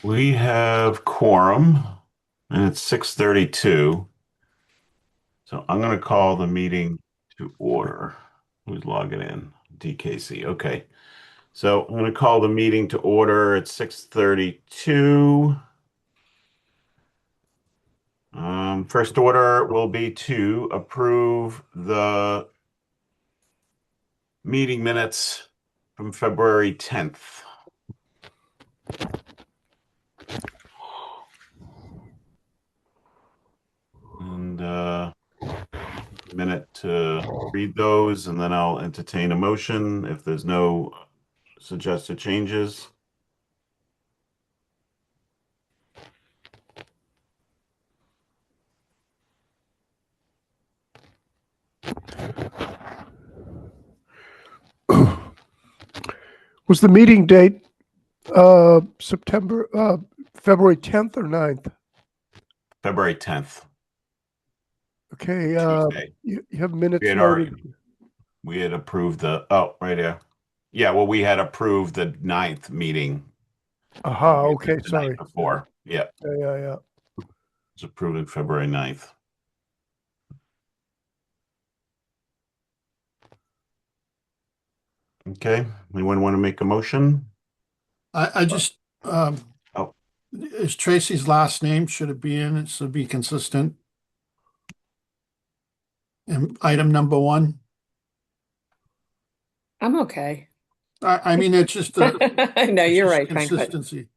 We have quorum, and it's 6:32. So I'm going to call the meeting to order. Who's logging in? DKC. Okay. So I'm going to call the meeting to order at 6:32. First order will be to approve the meeting minutes from February 10th. And minute to read those, and then I'll entertain a motion if there's no suggested changes. Was the meeting date February 10th or 9th? February 10th. Okay, Tuesday. you have minutes We had noted. we had approved right here. Yeah, well, we had approved the 9th meeting. Aha, We had okay, the night sorry. before. Yeah, Yeah. it was approved on February 9th. Okay, anyone want to make a motion? I just, Oh, is Tracy's last name, should it be in it, should be consistent? And item number one, I'm okay. I mean, it's just, No, it's you're just right, Frank, but consistency.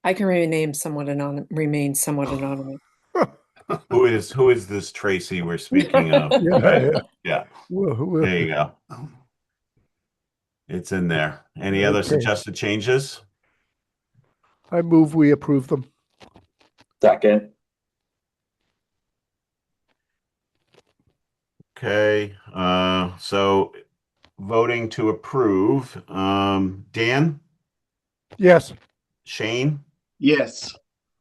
I can remain somewhat anonymous. who is this Tracy we're speaking of? Yeah. Yeah, Well, there you go. It's in there. Any other Okay. suggested changes? I move we approve them. Second. Okay, so voting to approve, Dan, Yes. Shane, Yes.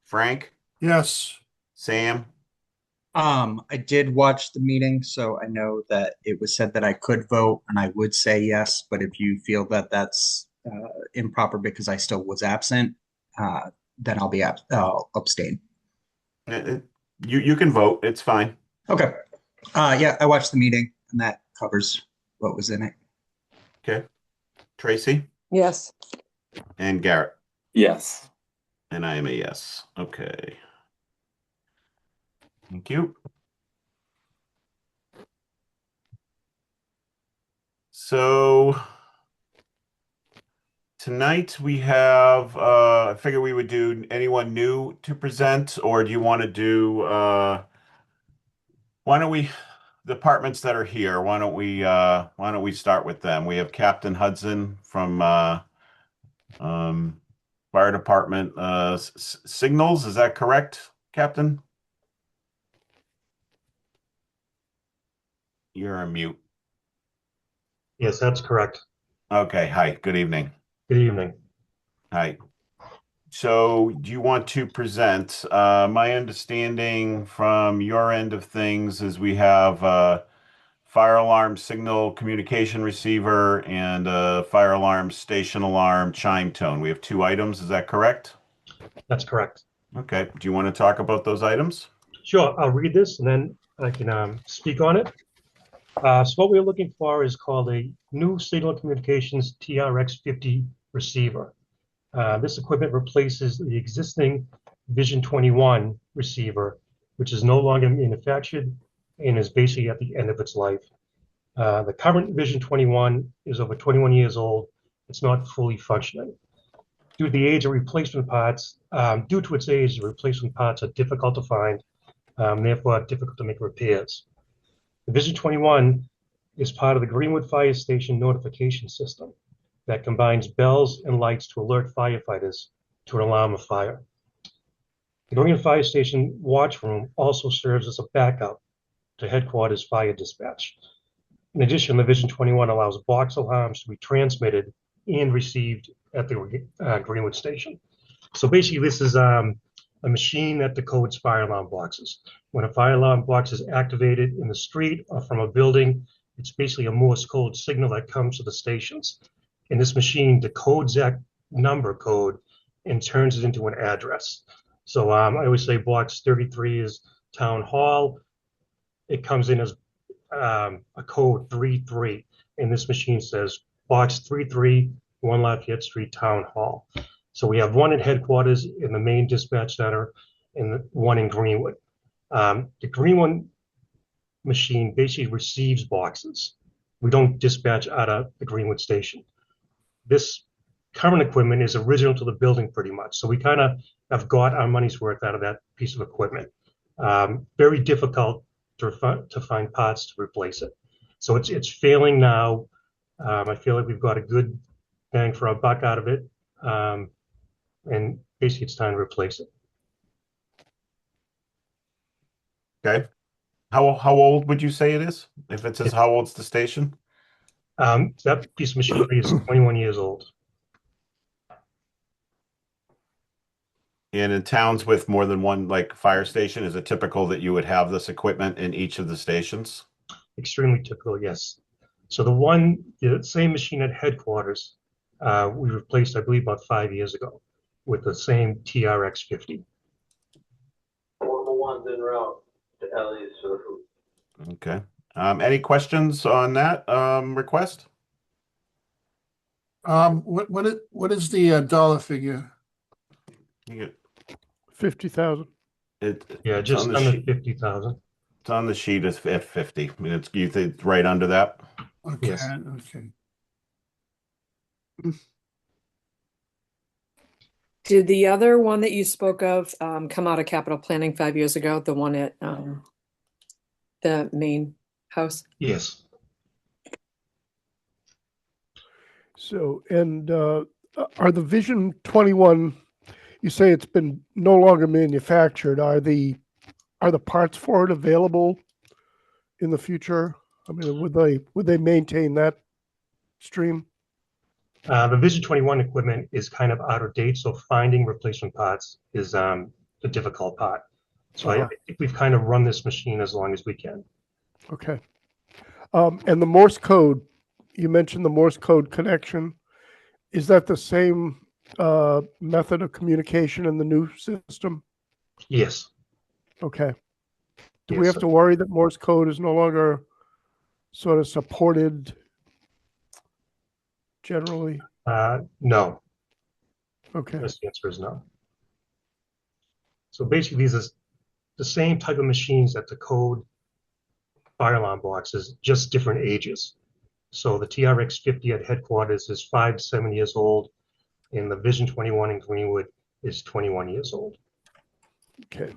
Frank, Yes, Sam. I did watch the meeting, so I know that it was said that I could vote and I would say yes, but if you feel that that's improper because I still was absent, then I'll abstain. You can vote. It's fine. Okay. Yeah, I watched the meeting and that covers what was in it. Okay. Tracy Yes. and Garrett. Yes. And I am a yes. Okay. Thank you. So tonight we have, I figure we would do anyone new to present, or do you want to do, why don't we, departments that are here, why don't we start with them? We have Captain Hudson from, Fire Department, Signals, is that correct, Captain? You're on mute. Yes, that's correct. Okay, hi, good evening. Good evening. Hi. So do you want to present? My understanding from your end of things is we have fire alarm signal communication receiver and fire alarm station alarm chime tone. We have two items, is that correct? That's correct. Okay, do you want to talk about those items? Sure, I'll read this and then I can speak on it. So what we're looking for is called a new Signal Communications TRX-50 receiver. This equipment replaces the existing Vision 21 receiver, which is no longer manufactured and is basically at the end of its life. The current Vision 21 is over 21 years old. It's not fully functioning. Due to the age of replacement parts, due to its age, the replacement parts are difficult to find, therefore difficult to make repairs. The Vision 21 is part of the Greenwood Fire Station notification system that combines bells and lights to alert firefighters to an alarm of fire. The Greenwood Fire Station watch room also serves as a backup to headquarters fire dispatch. In addition, the Vision 21 allows box alarms to be transmitted and received at the Greenwood Station. So basically, this is a machine that decodes fire alarm boxes. When a fire alarm box is activated in the street or from a building, it's basically a Morse code signal that comes to the stations. And this machine decodes that number code and turns it into an address. So I always say box 33 is town hall. It comes in as a code 33, and this machine says box 33, 1 Lafayette Street, Town Hall. So we have one at headquarters in the main dispatch center and one in Greenwood. The Greenwood machine basically receives boxes. We don't dispatch out of the Greenwood station. This current equipment is original to the building pretty much. So we kind of have got our money's worth out of that piece of equipment. Very difficult to find parts to replace it. So it's failing now. I feel like we've got a good bang for our buck out of it. And basically it's time to replace it. Okay. How old would you say it is? If it says how old's the station? That piece of machinery is 21 years old. And in towns with more than one like fire station, is it typical that you would have this equipment in each of the stations? Extremely typical, yes. So the same machine at headquarters, we replaced, I believe, about 5 years ago with the same TRX 50. One of the ones en route to Ellie's for the food. Okay. Any questions on that request? What is the dollar figure? You get 50,000. Yeah, it's just on the under sheet. 50,000. It's on the sheet as at 50. I mean, you think it's right under that? Okay, Yes. okay. Did the other one that you spoke of come out of capital planning 5 years ago? The one at the main house? Yes. So, and are the Vision 21, you say it's been no longer manufactured. Are the parts for it available in the future? I mean, would they maintain that stream? The Vision 21 equipment is kind of out of date, so finding replacement parts is the difficult part. So I think we've kind of run this machine as long as we can. Okay. And the Morse code, you mentioned the Morse code connection. Is that the same method of communication in the new system? Yes. Okay. Do Yes, we have sir. to worry that Morse code is no longer sort of supported generally? No. Okay. Yes, the answer is no. So basically, these are the same type of machines that the code fire alarm boxes, just different ages. So the TRX 50 at headquarters is 5 to 7 years old, and the Vision 21 in Greenwood is 21 years old. Okay.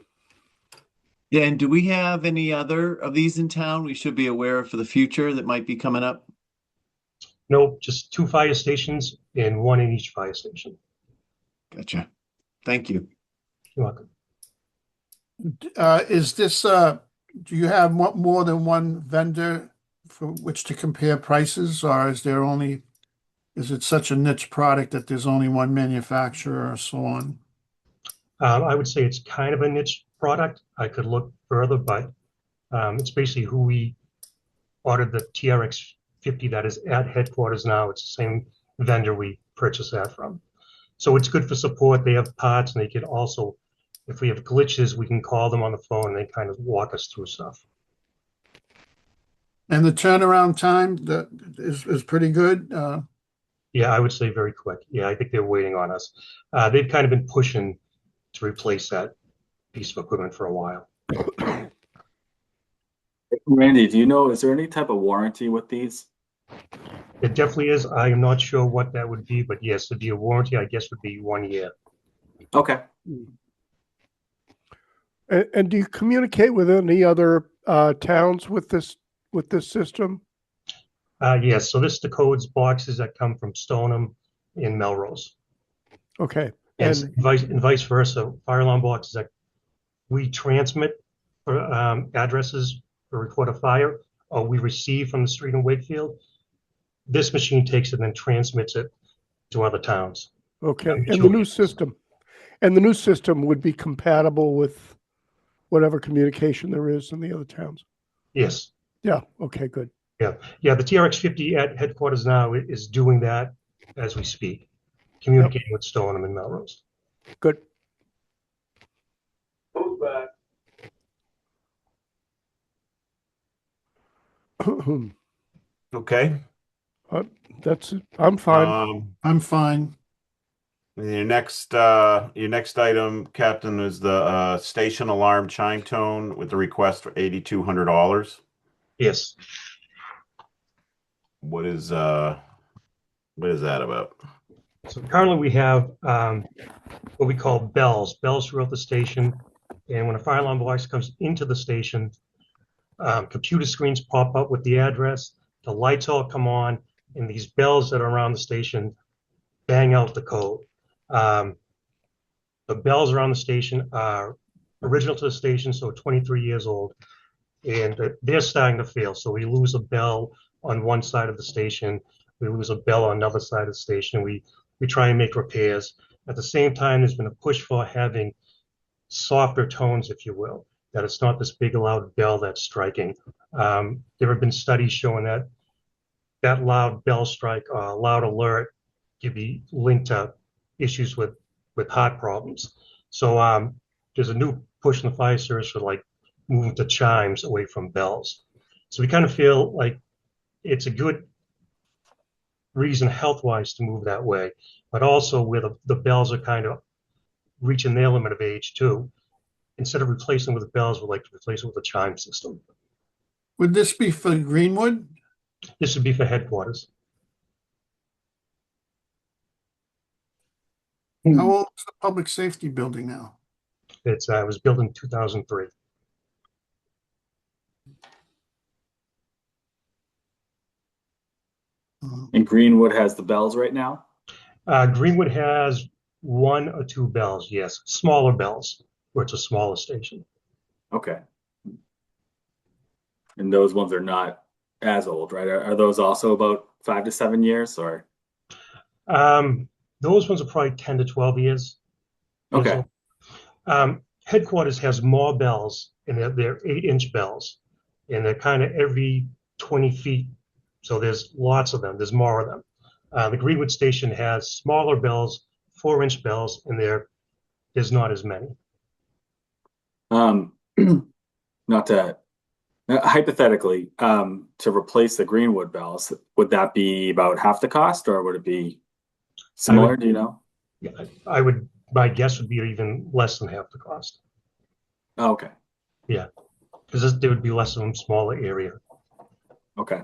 Yeah, and do we have any other of these in town we should be aware of for the future that might be coming up? No, just 2 fire stations and 1 in each fire station. Gotcha. Thank you. You're welcome. Is this, do you have more than one vendor for which to compare prices, or is it such a niche product that there's only one manufacturer or so on? I would say it's kind of a niche product. I could look further, but it's basically who we ordered the TRX 50 that is at headquarters now. It's the same vendor we purchased that from. So it's good for support. They have parts, and they can also, if we have glitches, we can call them on the phone and they kind of walk us through stuff. And the turnaround time is pretty good. Yeah, I would say very quick. Yeah, I think they're waiting on us. They've kind of been pushing to replace that piece of equipment for a while. Randy, do you know, is there any type of warranty with these? It definitely is. I am not sure what that would be, but yes, it'd be a warranty, I guess, would be 1 year. Okay. And do you communicate with any other towns with this system? Yes, so this is the codes boxes that come from Stoneham in Melrose. Okay. And vice versa, fire alarm boxes that we transmit for addresses for report of fire, or we receive from the street in Wakefield. This machine takes it and then transmits it to other towns. Okay. And the new system would be compatible with whatever communication there is in the other towns. Yes. Yeah. Okay, good. Yeah. The TRX 50 at headquarters now is doing that as we speak. communicating with Stoneham and Melrose. Good. Who's back? Okay. That's it. I'm fine. I'm fine. Your next item, Captain, is the station alarm chime tone with the request for $8,200. Yes. What is that about? So currently we have what we call bells throughout the station. And when a fire alarm device comes into the station, computer screens pop up with the address, the lights all come on, and these bells that are around the station bang out the code. The bells around the station are original to the station, so 23 years old, and they're starting to fail. So we lose a bell on one side of the station, we lose a bell on another side of the station. We try and make repairs. At the same time, there's been a push for having softer tones, if you will, that it's not this big loud bell that's striking. There have been studies showing that that loud bell strike, loud alert, could be linked to issues with heart problems. So there's a new push in the fire service for like moving to chimes away from bells. So we kind of feel like it's a good reason health-wise to move that way, but also where the bells are kind of reaching their limit of age too. Instead of replacing with the bells, we'd like to replace it with a chime system. Would this be for Greenwood? This would be for headquarters. How old is the public safety building now? It was built in 2003. And Greenwood has the bells right now? Greenwood has one or two bells, yes, smaller bells, where it's a smaller station. Okay. And those ones are not as old, right? Are those also about 5 to 7 years or? Those ones are probably 10 to 12 years. Okay. Headquarters has more bells, and they're 8-inch bells, and they're kind of every 20 feet. So there's lots of them. There's more of them. The Greenwood station has smaller bells, 4-inch bells, and there's not as many. Not to hypothetically, to replace the Greenwood bells, would that be about half the cost, or would it be similar? Do you know? Yeah, my guess would be even less than half the cost. Oh, okay. Yeah, because there would be less of them, smaller area. Okay.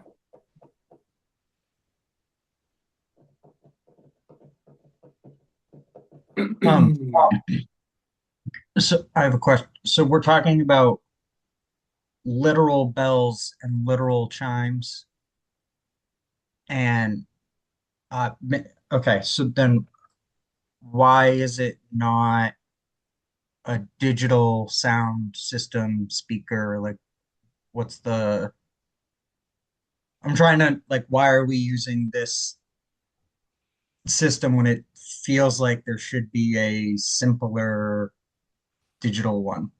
So I have a question. So we're talking about literal bells and literal chimes. And okay, so then why is it not a digital sound system speaker? Like, what's the I'm trying to like, why are we using this system when it feels like there should be a simpler digital one?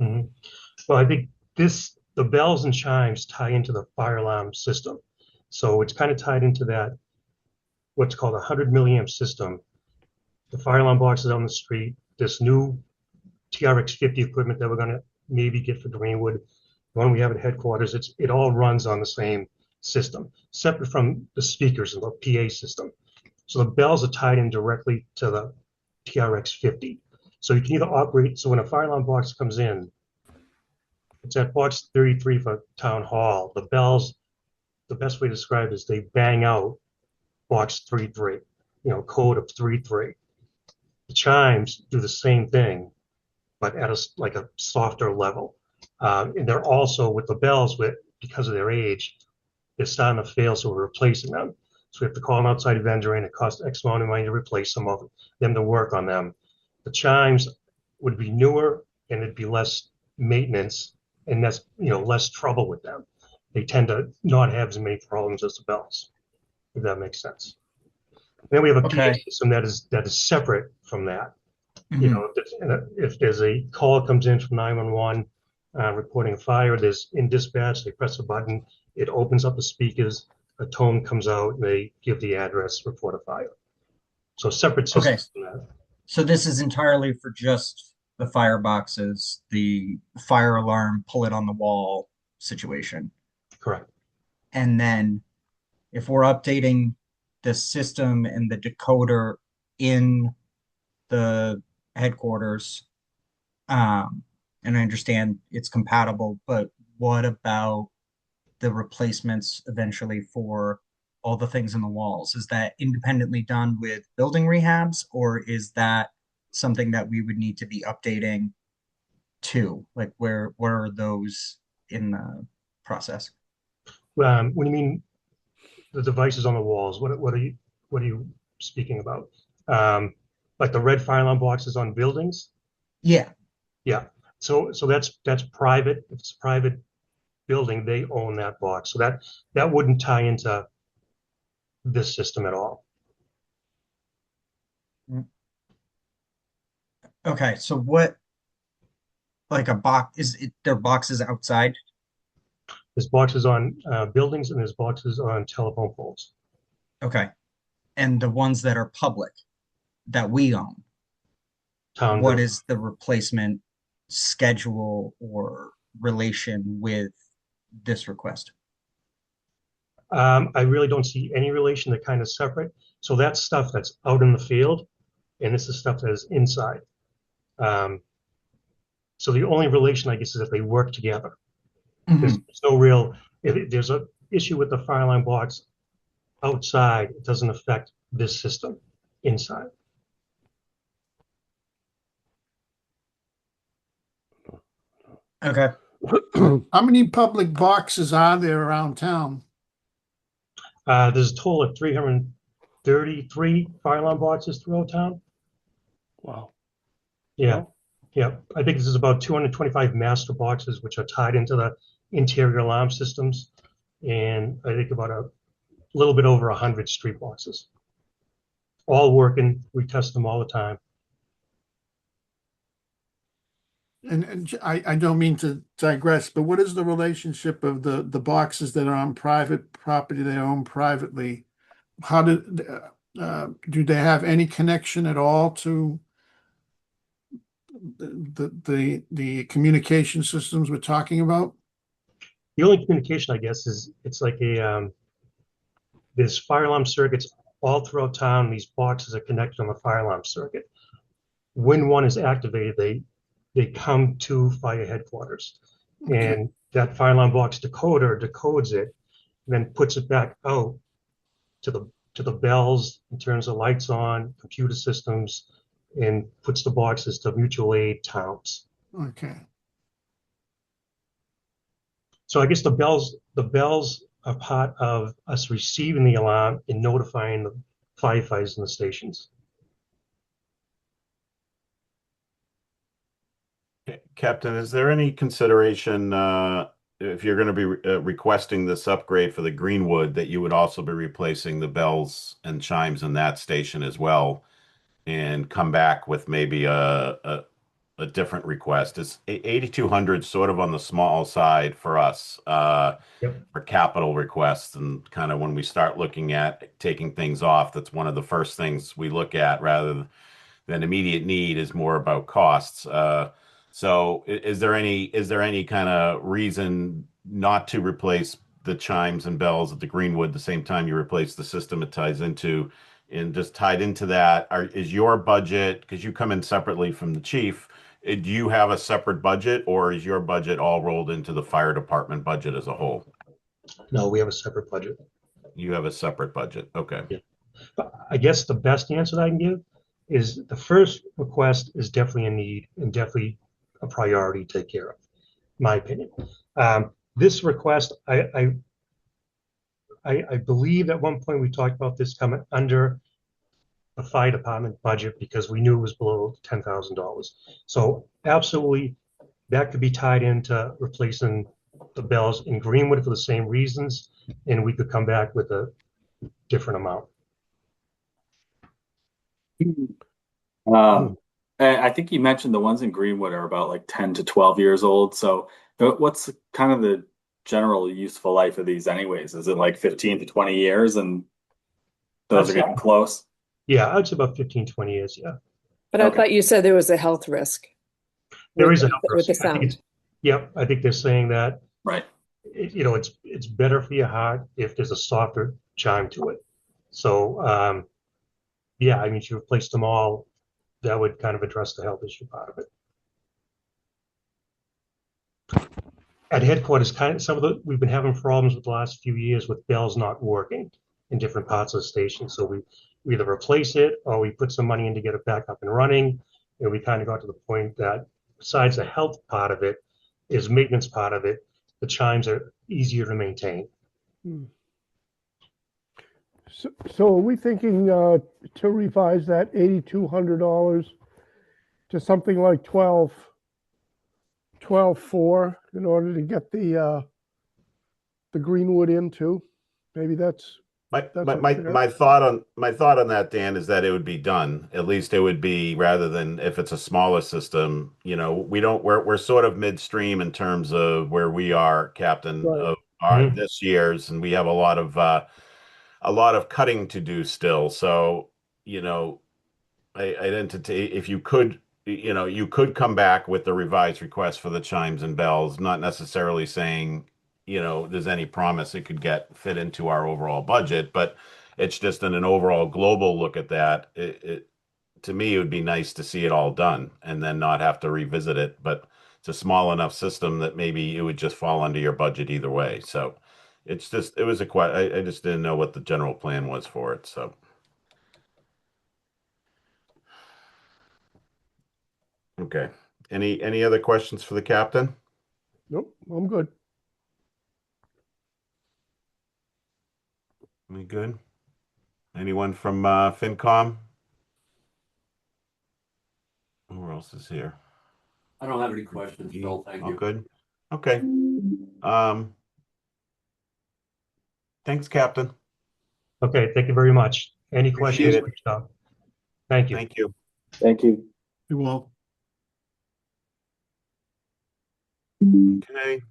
Mm-hmm. Well, I think the bells and chimes tie into the fire alarm system. So it's kind of tied into that, what's called a 100 milliamp system. The fire alarm box is on the street. This new TRX 50 equipment that we're going to maybe get for Greenwood, the one we have at headquarters, it all runs on the same system, separate from the speakers and the PA system. So the bells are tied in directly to the TRX 50. So you can either operate, so when a fire alarm box comes in, it's at box 33 for town hall. The bells, the best way to describe it is they bang out box 33, code of 33. The chimes do the same thing, but at like a softer level. And they're also with the bells, because of their age, they're starting to fail, so we're replacing them. So we have to call an outside vendor in. It costs X amount of money to replace some of them to work on them. The chimes would be newer, and it'd be less maintenance, and that's less trouble with them. They tend to not have as many problems as the bells, if that makes sense. And then we have a PA system that is separate from that. If there's a call comes in from 911 reporting a fire, there's in dispatch, they press a button, it opens up the speakers, a tone comes out, and they give the address, report a fire. So separate Okay. systems from that. So this is entirely for just the fireboxes, the fire alarm, pull it on the wall situation. Correct. And then if we're updating the system and the decoder in the headquarters, and I understand it's compatible, but what about the replacements eventually for all the things in the walls? Is that independently done with building rehabs, or is that something that we would need to be updating too? Like where are those in the process? When you mean the devices on the walls, what are you speaking about? Like the red fire alarm boxes on buildings? Yeah. Yeah. So that's private. If it's a private building, they own that box. So that wouldn't tie into this system at all. Okay. So what, like a box, is it their boxes outside? There's boxes on buildings and there's boxes on telephone poles. Okay. And the ones that are public that we own, Town what buildings. is the replacement schedule or relation with this request? I really don't see any relation. They're kind of separate. So that's stuff that's out in the field, and this is stuff that is inside. Um, so the only relation, I guess, is that they work together. There's, Mhm. there's no real. If there's a issue with the fire alarm box outside, it doesn't affect this system inside. Okay. How many public boxes are there around town? There's a total of 333 fire alarm boxes throughout town. Wow. Yeah. Well, Yeah, I think this is about 225 master boxes, which are tied into the interior alarm systems, and I think about a little bit over 100 street boxes. All working. We test them all the time. And I don't mean to digress, but what is the relationship of the boxes that are on private property they own privately? How do they have any connection at all to the communication systems we're talking about? The only communication, I guess, is it's like there's fire alarm circuits all throughout town. These boxes are connected on the fire alarm circuit. When one is activated, they come to fire headquarters, Okay. and that fire alarm box decoder decodes it, and then puts it back out to the bells in terms of lights on, computer systems, and puts the boxes to mutual aid towns. Okay. So I guess the bells are part of us receiving the alarm and notifying the firefighters in the stations. Captain, is there any consideration, if you're going to be requesting this upgrade for the Greenwood, that you would also be replacing the bells and chimes in that station as well, and come back with maybe a different request? It's 8,200 sort of on the small side for us, Yep. for capital requests, and kind of when we start looking at taking things off, that's one of the first things we look at rather than immediate need is more about costs. So is there any kind of reason not to replace the chimes and bells at the Greenwood the same time you replace the system it ties into? And just tied into that, is your budget, because you come in separately from the chief, do you have a separate budget, or is your budget all rolled into the fire department budget as a whole? No, we have a separate budget. You have a separate budget. Okay. Yeah. But I guess the best answer that I can give is the first request is definitely a need and definitely a priority to take care of, my opinion. This request, I believe at one point we talked about this coming under the fire department budget because we knew it was below $10,000. So absolutely, that could be tied into replacing the bells in Greenwood for the same reasons, and we could come back with a different amount. I think you mentioned the ones in Greenwood are about like 10 to 12 years old. So what's kind of the general useful life of these anyways? Is it like 15 to 20 years and those are That's getting close? Yeah, I'd say about 15, 20 years. Yeah, But I Okay. thought you said there was a health risk there with is a health with risk. the I think sound. yep. I think they're saying that Right. it's better for your heart if there's a softer chime to it. So yeah, I mean, if you replace them all, that would kind of address the health issue part of it. At headquarters, kind of we've been having problems with the last few years with bells not working in different parts of the station. So we either replace it or we put some money in to get it back up and running. And we kind of got to the point that besides the health part of it, is maintenance part of it. The chimes are easier to maintain. Hmm. So are we thinking to revise that $8,200 to something like 12,400 in order to get the Greenwood in too? Maybe that's My that's my my unfair. my thought on that, Dan, is that it would be done. At least it would be, rather than if it's a smaller system, we're sort of midstream in terms of where we are, Captain, Right. of our Mhm. this year's, and we have a lot of cutting to do still. So, you know, I'd entertain if you could come back with the revised request for the chimes and bells, not necessarily saying, there's any promise it could get fit into our overall budget, but it's just in an overall global look at that. To me, it would be nice to see it all done and then not have to revisit it. But it's a small enough system that maybe it would just fall under your budget either way. So it was I just didn't know what the general plan was for it. So, okay. Any other questions for the captain? Nope, I'm good. We good? Anyone from FinCom? Who else is here? I don't have any questions, Bill. Thank All you. good? Okay. Um, Thanks, Captain. Okay, thank you very much. Any Appreciate questions? it. Reach out. Thank you. Thank you. Thank you. You will. Okay.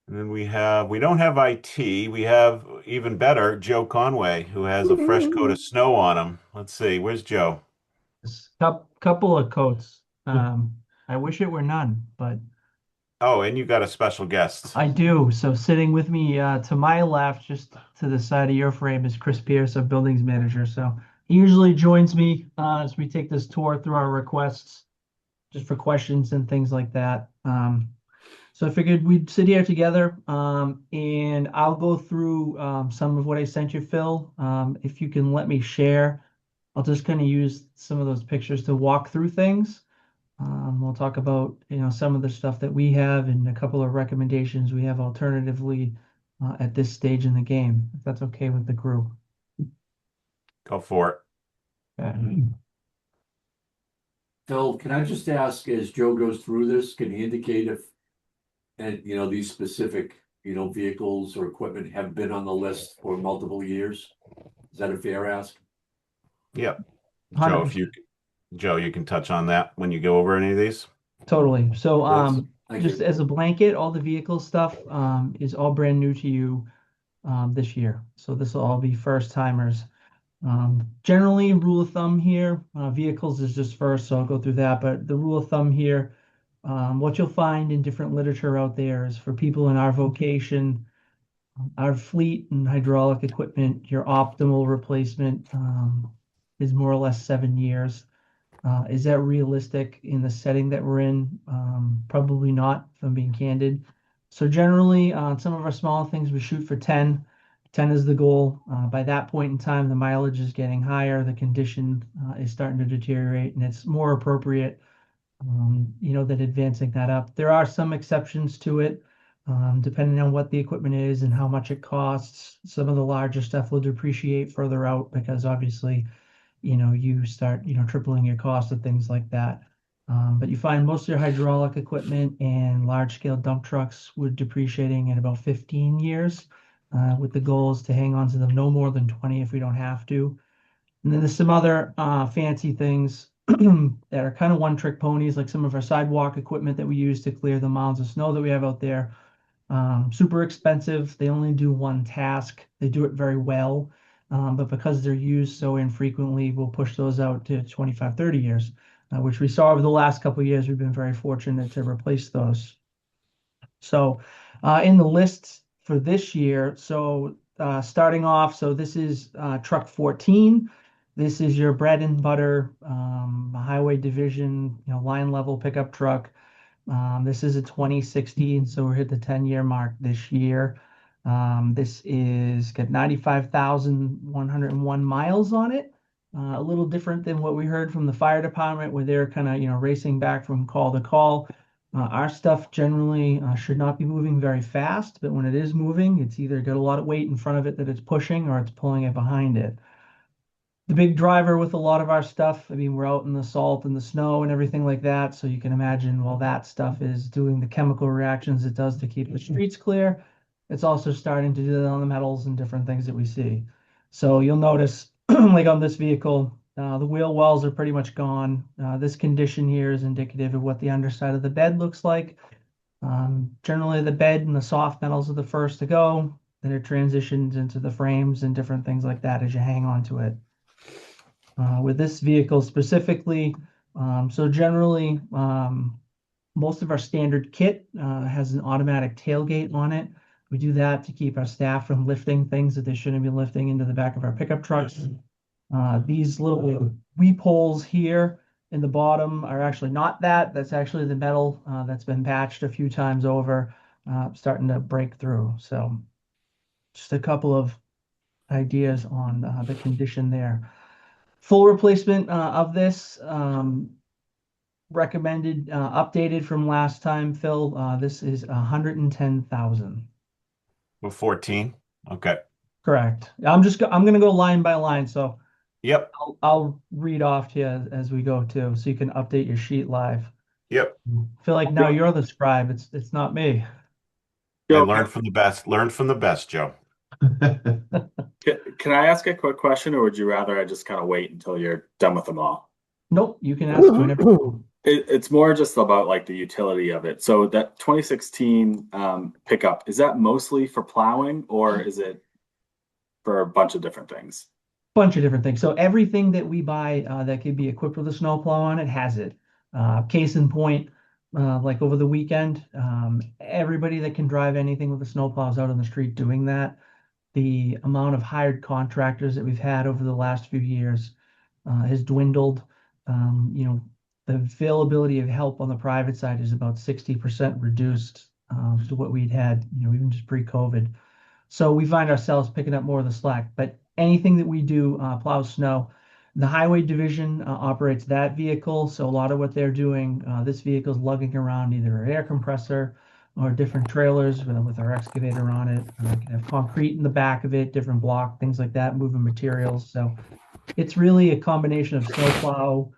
And then we don't have IT. We have, even better, Joe Conway, who has a fresh coat of snow on him. Let's see. Where's Joe? Couple of coats. I wish it were none, but Oh, and you got a special guest. I do. So sitting with me to my left, just to the side of your frame, is Chris Pierce, our buildings manager. So he usually joins me as we take this tour through our requests, just for questions and things like that. So I figured we'd sit here together, and I'll go through some of what I sent you, Phil. If you can let me share, I'll just kind of use some of those pictures to walk through things. We'll talk about, some of the stuff that we have and a couple of recommendations we have alternatively at this stage in the game, if that's okay with the group. Go for it. Okay. Phil, can I just ask, as Joe goes through this, can he indicate if, and these specific, vehicles or equipment have been on the list for multiple years? Is that a fair ask? Yep. Joe, 100%. Joe, you can touch on that when you go over any of these. Totally. So, Yes. Thank just you. as a blanket, all the vehicle stuff is all brand new to you this year. So this will all be first timers. Generally, rule of thumb here, vehicles is just first, so I'll go through that. But the rule of thumb here, what you'll find in different literature out there is for people in our vocation, our fleet and hydraulic equipment, your optimal replacement is more or less 7 years. Is that realistic in the setting that we're in? Probably not, if I'm being candid. So generally, on some of our small things, we shoot for 10. 10 is the goal. By that point in time, the mileage is getting higher, the condition is starting to deteriorate, and it's more appropriate, than advancing that up. There are some exceptions to it, depending on what the equipment is and how much it costs. Some of the larger stuff will depreciate further out because obviously you start, tripling your cost of things like that. But you find most of your hydraulic equipment and large scale dump trucks would depreciating at about 15 years, with the goals to hang on to them no more than 20 if we don't have to. And then there's some other fancy things that are kind of one trick ponies, like some of our sidewalk equipment that we use to clear the mounds of snow that we have out there. Super expensive. They only do one task. They do it very well. but because they're used so infrequently, we'll push those out to 25, 30 years, which we saw over the last couple of years. We've been very fortunate to replace those. So in the list for this year, so starting off, so this is truck 14. This is your bread and butter highway division, line level pickup truck. This is a 2016, so we're hit the 10-year mark this year. This is got 95,101 miles on it. A little different than what we heard from the fire department, where they're kind of racing back from call to call. Our stuff generally should not be moving very fast, but when it is moving, it's either got a lot of weight in front of it that it's pushing or it's pulling it behind it. The big driver with a lot of our stuff, I mean, we're out in the salt and the snow and everything like that. So you can imagine while that stuff is doing the chemical reactions it does to keep the streets clear, it's also starting to do that on the metals and different things that we see. So you'll notice, like on this vehicle, the wheel wells are pretty much gone. This condition here is indicative of what the underside of the bed looks like. Generally, the bed and the soft metals are the first to go. Then it transitions into the frames and different things like that as you hang on to it. With this vehicle specifically, so generally, most of our standard kit has an automatic tailgate on it. We do that to keep our staff from lifting things that they shouldn't be lifting into the back of our pickup trucks. These little weep holes here in the bottom are actually not that. That's actually the metal that's been patched a few times over, starting to break through. So just a couple of ideas on the condition there. Full replacement of this, recommended, updated from last time, Phil. This is 110,000. With 14. Okay. Correct. I'm gonna go line by line, so Yep. I'll read off to you as we go too, so you can update your sheet live. Yep. I feel like now you're the scribe. It's not me. I Joe, learned from the best. Learn from the best, Joe. can I ask a quick question, or would you rather I just kind of wait until you're done with them all? Nope, you can ask whenever. It's more just about like the utility of it. So that 2016 pickup, is that mostly for plowing, or is it for a bunch of different things? Bunch of different things. So everything that we buy that could be equipped with a snowplow on it has it. Case in point, like over the weekend, everybody that can drive anything with a snowplow is out on the street doing that. The amount of hired contractors that we've had over the last few years has dwindled. The availability of help on the private side is about 60% reduced to what we'd had, even just pre-COVID. So we find ourselves picking up more of the slack. But anything that we do plow snow, the highway division operates that vehicle. So a lot of what they're doing, this vehicle is lugging around either an air compressor or different trailers with our excavator on it. We can have concrete in the back of it, different block, things like that, moving materials. So it's really a combination of snowplow,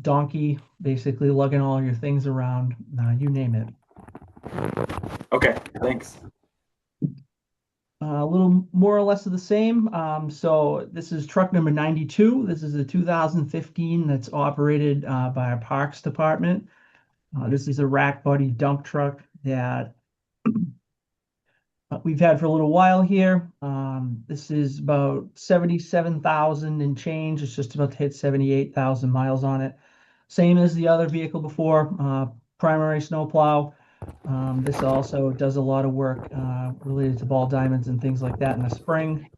donkey, basically lugging all your things around, you name it. Okay, thanks. A little more or less of the same. So this is truck number 92. This is a 2015 that's operated by our Parks Department. This is a rack body dump truck that we've had for a little while here. This is about 77,000 and change. It's just about to hit 78,000 miles on it. Same as the other vehicle before, primary snowplow. This also does a lot of work related to ball diamonds and things like that in the spring.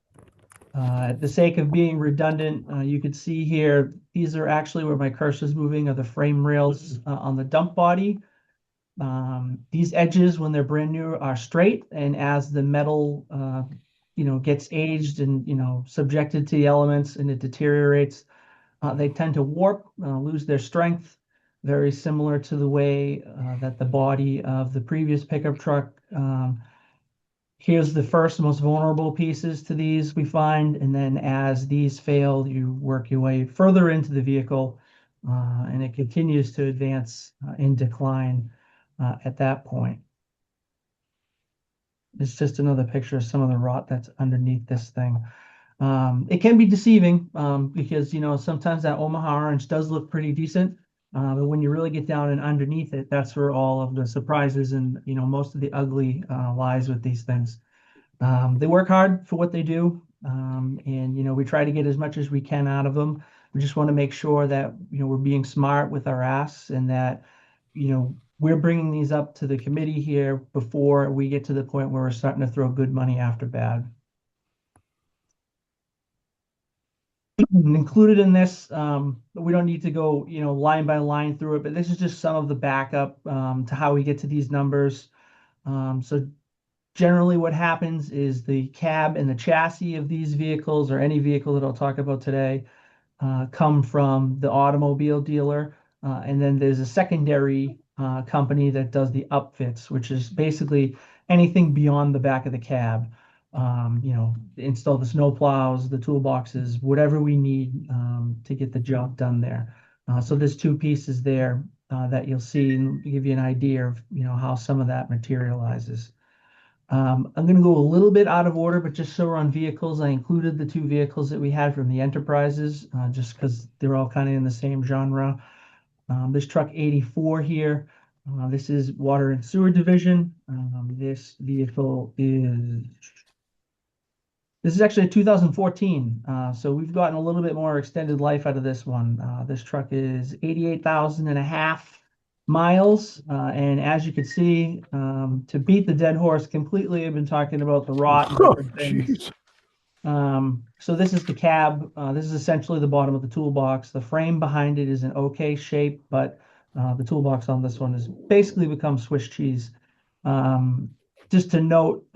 At the sake of being redundant, you could see here, these are actually where my cursor is moving, are the frame rails on the dump body. These edges, when they're brand new, are straight, and as the metal, gets aged and subjected to the elements and it deteriorates, they tend to warp, lose their strength. Very similar to the way that the body of the previous pickup truck. Here's the first most vulnerable pieces to these we find, and then as these fail, you work your way further into the vehicle, and it continues to advance in decline at that point. It's just another picture of some of the rot that's underneath this thing. It can be deceiving because, sometimes that Omaha orange does look pretty decent. But when you really get down and underneath it, that's where all of the surprises and most of the ugly lies with these things. They work hard for what they do. And we try to get as much as we can out of them. We just want to make sure that we're being smart with our asks, and that we're bringing these up to the committee here before we get to the point where we're starting to throw good money after bad. Included in this, we don't need to go, line by line through it, but this is just some of the backup to how we get to these numbers. So generally what happens is the cab and the chassis of these vehicles, or any vehicle that I'll talk about today, come from the automobile dealer. And then there's a secondary company that does the upfits, which is basically anything beyond the back of the cab. Install the snow plows, the toolboxes, whatever we need to get the job done there. So there's two pieces there that you'll see and give you an idea of how some of that materializes. I'm going to go a little bit out of order, but just so we're on vehicles, I included the two vehicles that we had from the enterprises, just because they're all kind of in the same genre. This truck 84 here, this is Water and Sewer Division. This vehicle is actually a 2014, so we've gotten a little bit more extended life out of this one. This truck is 88,000 and a half miles, and as you can see, to beat the dead horse completely, I've been talking about the rot and Oh, different things. jeez. So this is the cab. This is essentially the bottom of the toolbox. The frame behind it is an okay shape, but the toolbox on this one has basically become Swiss cheese. Just to note,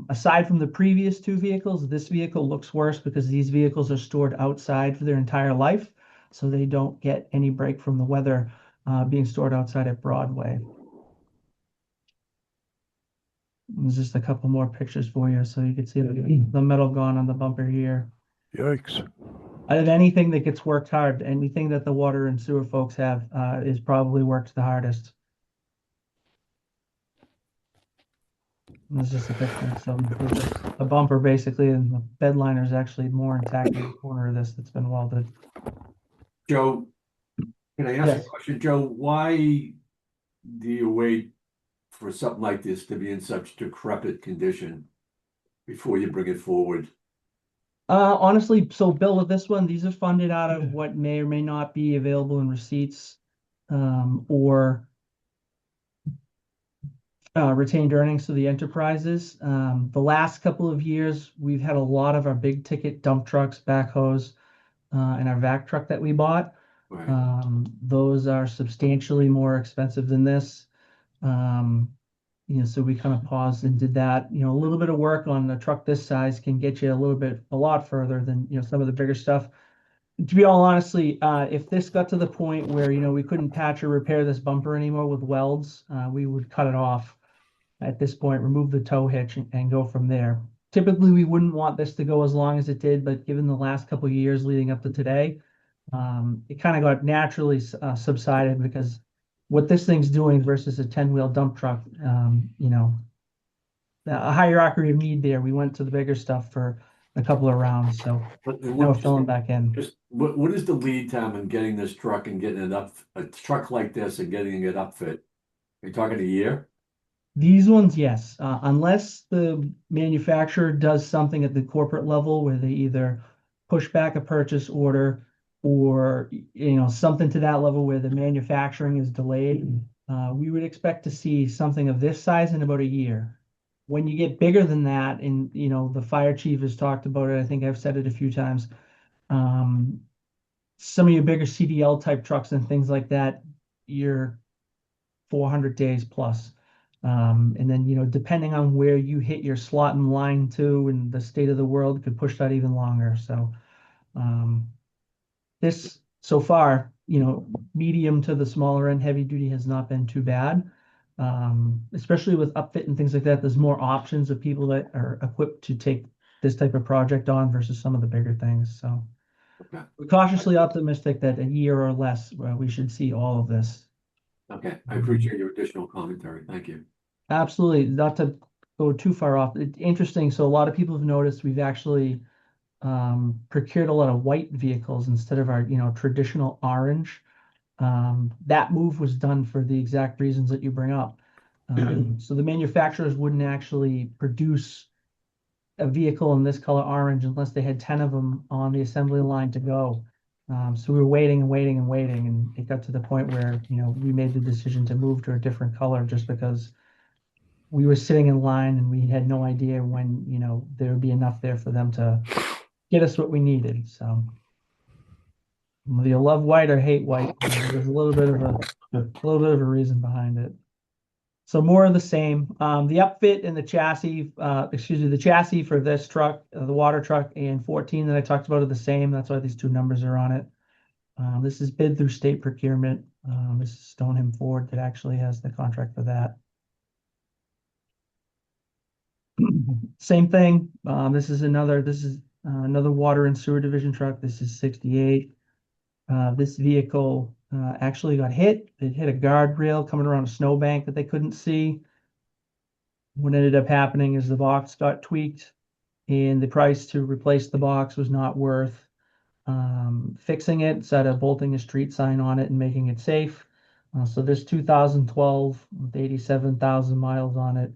aside from the previous two vehicles, this vehicle looks worse because these vehicles are stored outside for their entire life, so they don't get any break from the weather being stored outside at Broadway. There's just a couple more pictures for you so you can see the metal gone on the bumper here. Yikes. Out of anything that gets worked hard, anything that the water and sewer folks have is probably worked the hardest. It's just a picture. So the bumper basically, and the bed liner is actually more intact in the corner of this that's been welded. Joe, can I ask Yes. a question? Joe, why do you wait for something like this to be in such decrepit condition before you bring it forward? Honestly, so Bill, with this one, these are funded out of what may or may not be available in receipts, or retained earnings to the enterprises. The last couple of years, we've had a lot of our big ticket dump trucks, backhoes, and our vac truck that we bought. Right. Those are substantially more expensive than this. So we kind of paused and did that. A little bit of work on a truck this size can get you a lot further than some of the bigger stuff. To be all honestly, if this got to the point where we couldn't patch or repair this bumper anymore with welds, we would cut it off at this point, remove the tow hitch, and go from there. Typically, we wouldn't want this to go as long as it did, but given the last couple of years leading up to today, it kind of got naturally subsided, because what this thing's doing versus a 10-wheel dump truck, a hierarchy of need there. We went to the bigger stuff for a couple of rounds, so now we're filling back in. Just what is the lead time in getting this truck and getting it up, a truck like this and getting it upfit? Are you talking a year? These ones, yes, unless the manufacturer does something at the corporate level where they either push back a purchase order, or something to that level where the manufacturing is delayed. We would expect to see something of this size in about a year. When you get bigger than that, and the fire chief has talked about it, I think I've said it a few times. Some of your bigger CDL type trucks and things like that, you're 400 days plus. And then, depending on where you hit your slot in line to, and the state of the world could push that even longer. So this so far, medium to the smaller end, heavy duty has not been too bad. Especially with upfit and things like that, there's more options of people that are equipped to take this type of project on versus some of the bigger things. So Okay. we're cautiously optimistic that a year or less, we should see all of this. Okay, I appreciate your additional commentary. Thank you. Absolutely. Not to go too far off. It's interesting. So a lot of people have noticed we've actually procured a lot of white vehicles instead of our, traditional orange. That move was done for the exact reasons that you bring up. So the manufacturers wouldn't actually produce a vehicle in this color orange unless they had 10 of them on the assembly line to go. So we were waiting and waiting and waiting, and it got to the point where, we made the decision to move to a different color just because we were sitting in line and we had no idea when, there would be enough there for them to get us what we needed. So whether you love white or hate white, there's a little bit of a reason behind it. So more of the same. The upfit and the chassis, the chassis for this truck, the water truck, and 14 that I talked about are the same. That's why these two numbers are on it. This is bid through state procurement. This is Stoneham Ford that actually has the contract for that. Same thing. This is another water and sewer division truck. This is 68. This vehicle actually got hit. It hit a guardrail coming around a snowbank that they couldn't see. What ended up happening is the box got tweaked, and the price to replace the box was not worth fixing it instead of bolting a street sign on it and making it safe. So this 2012 with 87,000 miles on it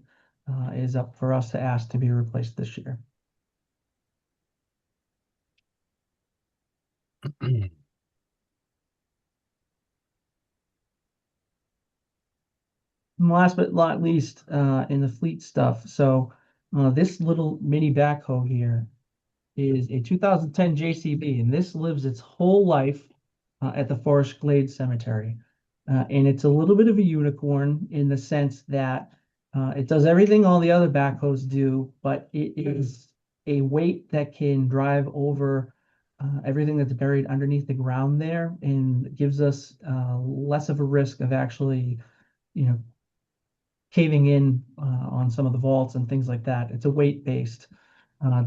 is up for us to ask to be replaced this year. And last but not least, in the fleet stuff. So this little mini backhoe here is a 2010 JCB, and this lives its whole life at the Forest Glades Cemetery. And it's a little bit of a unicorn in the sense that it does everything all the other backhoes do, but it is a weight that can drive over everything that's buried underneath the ground there and gives us less of a risk of actually, caving in on some of the vaults and things like that. It's a weight-based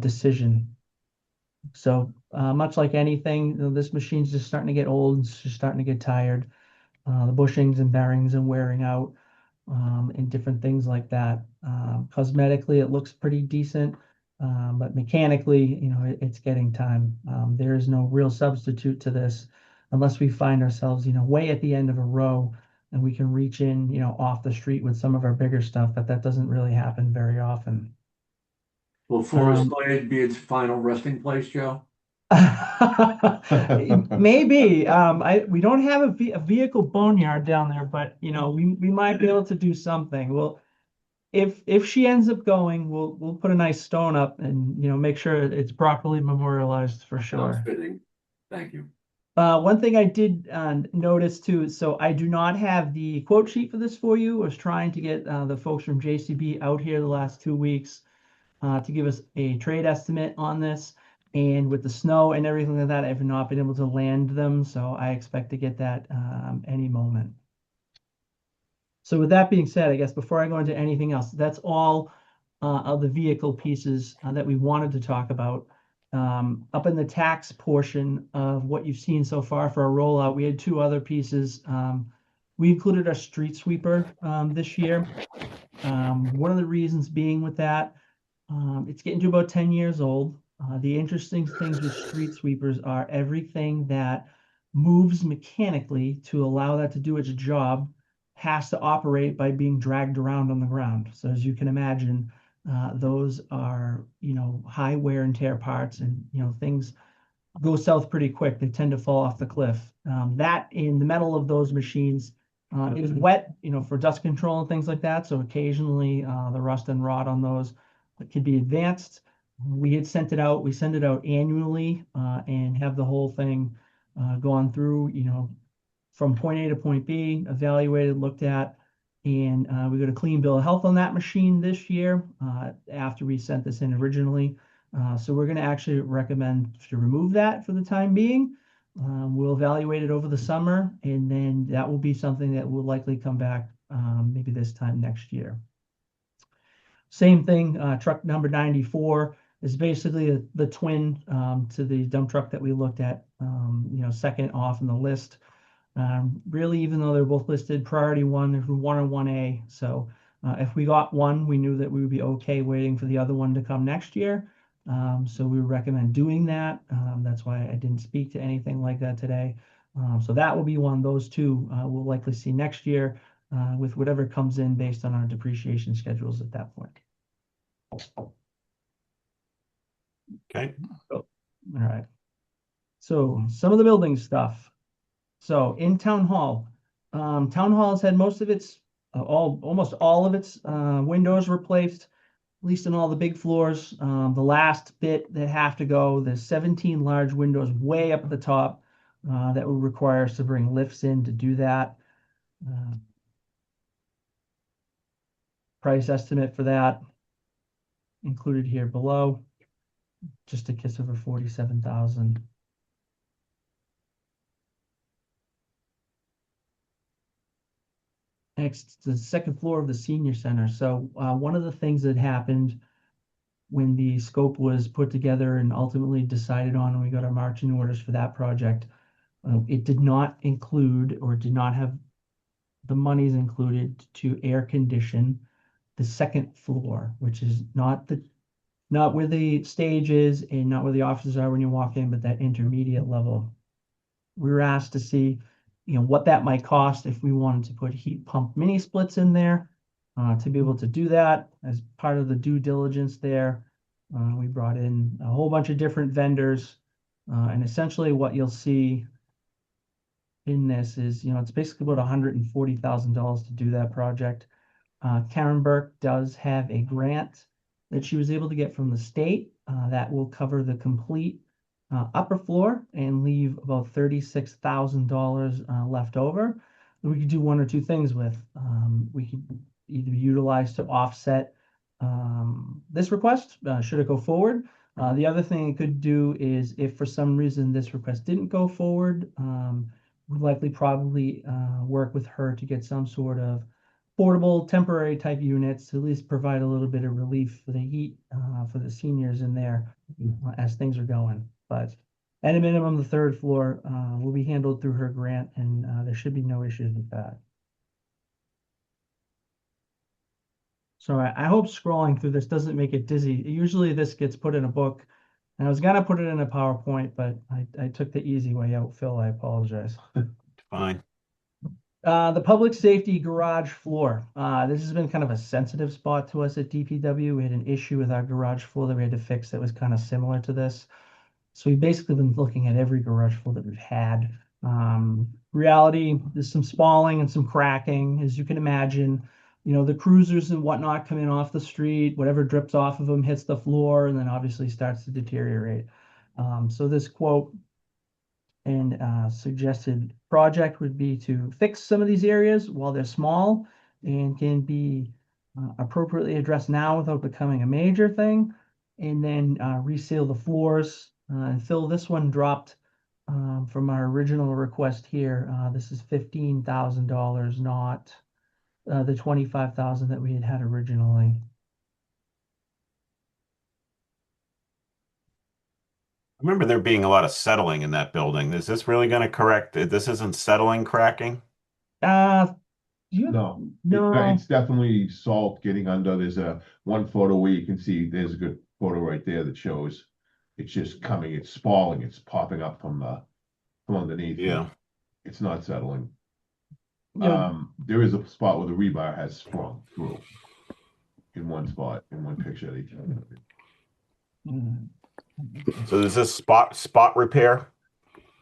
decision. So much like anything, this machine's just starting to get old. It's just starting to get tired. The bushings and bearings and wearing out and different things like that. Cosmetically, it looks pretty decent, but mechanically, it's getting time. There is no real substitute to this unless we find ourselves, way at the end of a row and we can reach in, off the street with some of our bigger stuff, but that doesn't really happen very often. Will Forest Glade be its final resting place, Joe? Maybe. We don't have a vehicle boneyard down there, but we might be able to do something. Well, if she ends up going, we'll put a nice stone up and make sure it's properly memorialized for sure. Sounds fitting. Thank you. One thing I did notice too, so I do not have the quote sheet for this for you. I was trying to get the folks from JCB out here the last 2 weeks to give us a trade estimate on this. And with the snow and everything like that, I have not been able to land them. So I expect to get that any moment. So with that being said, I guess before I go into anything else, that's all of the vehicle pieces that we wanted to talk about. Up in the tax portion of what you've seen so far for a rollout, we had 2 other pieces. We included our street sweeper this year. One of the reasons being with that, it's getting to about 10 years old. The interesting things with street sweepers are everything that moves mechanically to allow that to do its job has to operate by being dragged around on the ground. So as you can imagine, those are, high wear and tear parts, and, things go south pretty quick. They tend to fall off the cliff. That in the metal of those machines is wet, for dust control and things like that. So occasionally the rust and rot on those could be advanced. We had sent it out. We send it out annually and have the whole thing gone through, from point A to point B, evaluated, looked at, and we got a clean bill of health on that machine this year after we sent this in originally. So we're going to actually recommend to remove that for the time being. We'll evaluate it over the summer, and then that will be something that will likely come back maybe this time next year. Same thing, truck number 94 is basically the twin to the dump truck that we looked at, second off in the list. Really, even though they're both listed priority 1, there's 1 and 1A. So if we got one, we knew that we would be okay waiting for the other one to come next year. So we would recommend doing that. That's why I didn't speak to anything like that today. So that will be one. Those 2 we'll likely see next year with whatever comes in based on our depreciation schedules at that point. Okay. All right. So some of the building stuff. So in Town Hall's had most of its, almost all of its windows replaced, at least in all the big floors. The last bit that have to go, there's 17 large windows way up at the top that would require us to bring lifts in to do that. Price estimate for that included here below, just a kiss over 47,000. Next, the second floor of the senior center. So one of the things that happened when the scope was put together and ultimately decided on, and we got our marching orders for that project, it did not include or did not have the monies included to air condition the second floor, which is not where the stage is and not where the offices are when you walk in, but that intermediate level. We were asked to see, what that might cost if we wanted to put heat pump mini splits in there. To be able to do that as part of the due diligence there, we brought in a whole bunch of different vendors. And essentially what you'll see in this is, it's basically about $140,000 to do that project. Karen Burke does have a grant that she was able to get from the state that will cover the complete upper floor and leave about $36,000 left over. We could do one or two things with. We could either utilize to offset this request, should it go forward. The other thing it could do is if for some reason this request didn't go forward, we'd likely probably work with her to get some sort of portable temporary type units to at least provide a little bit of relief for the heat for the seniors in there as things are going. But at a minimum, the third floor will be handled through her grant, and there should be no issues with that. So I hope scrolling through this doesn't make it dizzy. Usually this gets put in a book, and I was gonna put it in a PowerPoint, but I took the easy way out, Phil. I apologize. Fine. The public safety garage floor. This has been kind of a sensitive spot to us at DPW. We had an issue with our garage floor that we had to fix that was kind of similar to this. So we've basically been looking at every garage floor that we've had. Reality, there's some spalling and some cracking, as you can imagine. The cruisers and whatnot coming off the street, whatever drips off of them hits the floor and then obviously starts to deteriorate. So this quote and suggested project would be to fix some of these areas while they're small and can be appropriately addressed now without becoming a major thing, and then reseal the floors. And Phil, this one dropped from our original request here. This is $15,000, not the $25,000 that we had originally. I remember there being a lot of settling in that building. Is this really going to correct it? This isn't settling cracking? No, It's definitely salt getting under. There's one photo where you can see there's a good photo right there that shows it's just coming, it's spalling, it's popping up from underneath. Yeah. It's not settling. Yeah. There is a spot where the rebar has sprung through in one spot, in one picture they showed. So is this spot repair?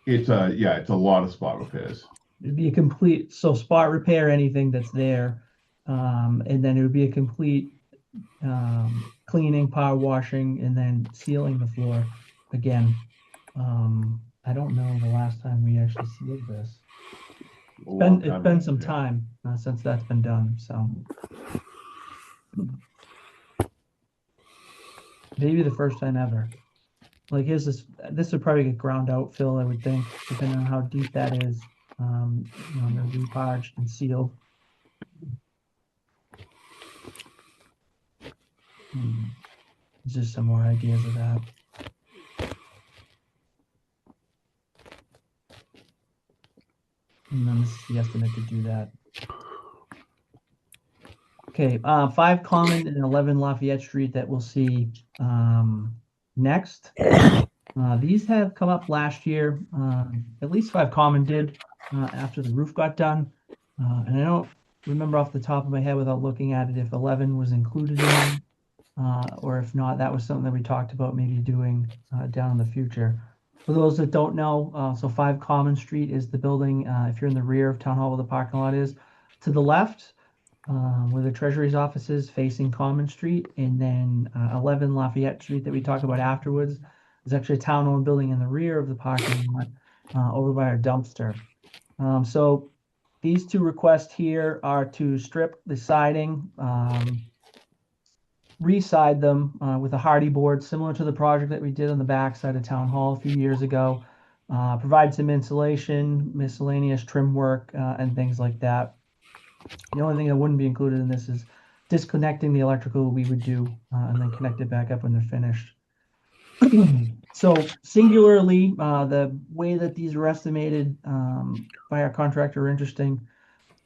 It's a lot of spot repairs. It'd be a complete, so spot repair anything that's there. And then it would be a complete cleaning, power washing, and then sealing the floor again. I don't know the last time we actually sealed this. It's been some time since that's been done, so maybe the first time ever. Like here's this would probably get ground out, Phil, I would think, depending on how deep that is. They'll be parched and sealed. Just some more ideas of that. And then this is the estimate to do that. Okay, 5 Common and 11 Lafayette Street that we'll see next. These have come up last year. At least 5 Common did after the roof got done. And I don't remember off the top of my head without looking at it if 11 was included in them. or if not, that was something that we talked about maybe doing down in the future. For those that don't know, so 5 Common Street is the building, if you're in the rear of Town Hall where the parking lot is. To the left, where the Treasury's office is, facing Common Street, and then 11 Lafayette Street that we talked about afterwards. There's actually a town-owned building in the rear of the parking lot over by our dumpster. So these 2 requests here are to strip the siding, reside them with a hardy board, similar to the project that we did on the back side of Town Hall a few years ago. Provide some insulation, miscellaneous trim work, and things like that. The only thing that wouldn't be included in this is disconnecting the electrical we would do and then connect it back up when they're finished. So singularly, the way that these are estimated by our contractor are interesting.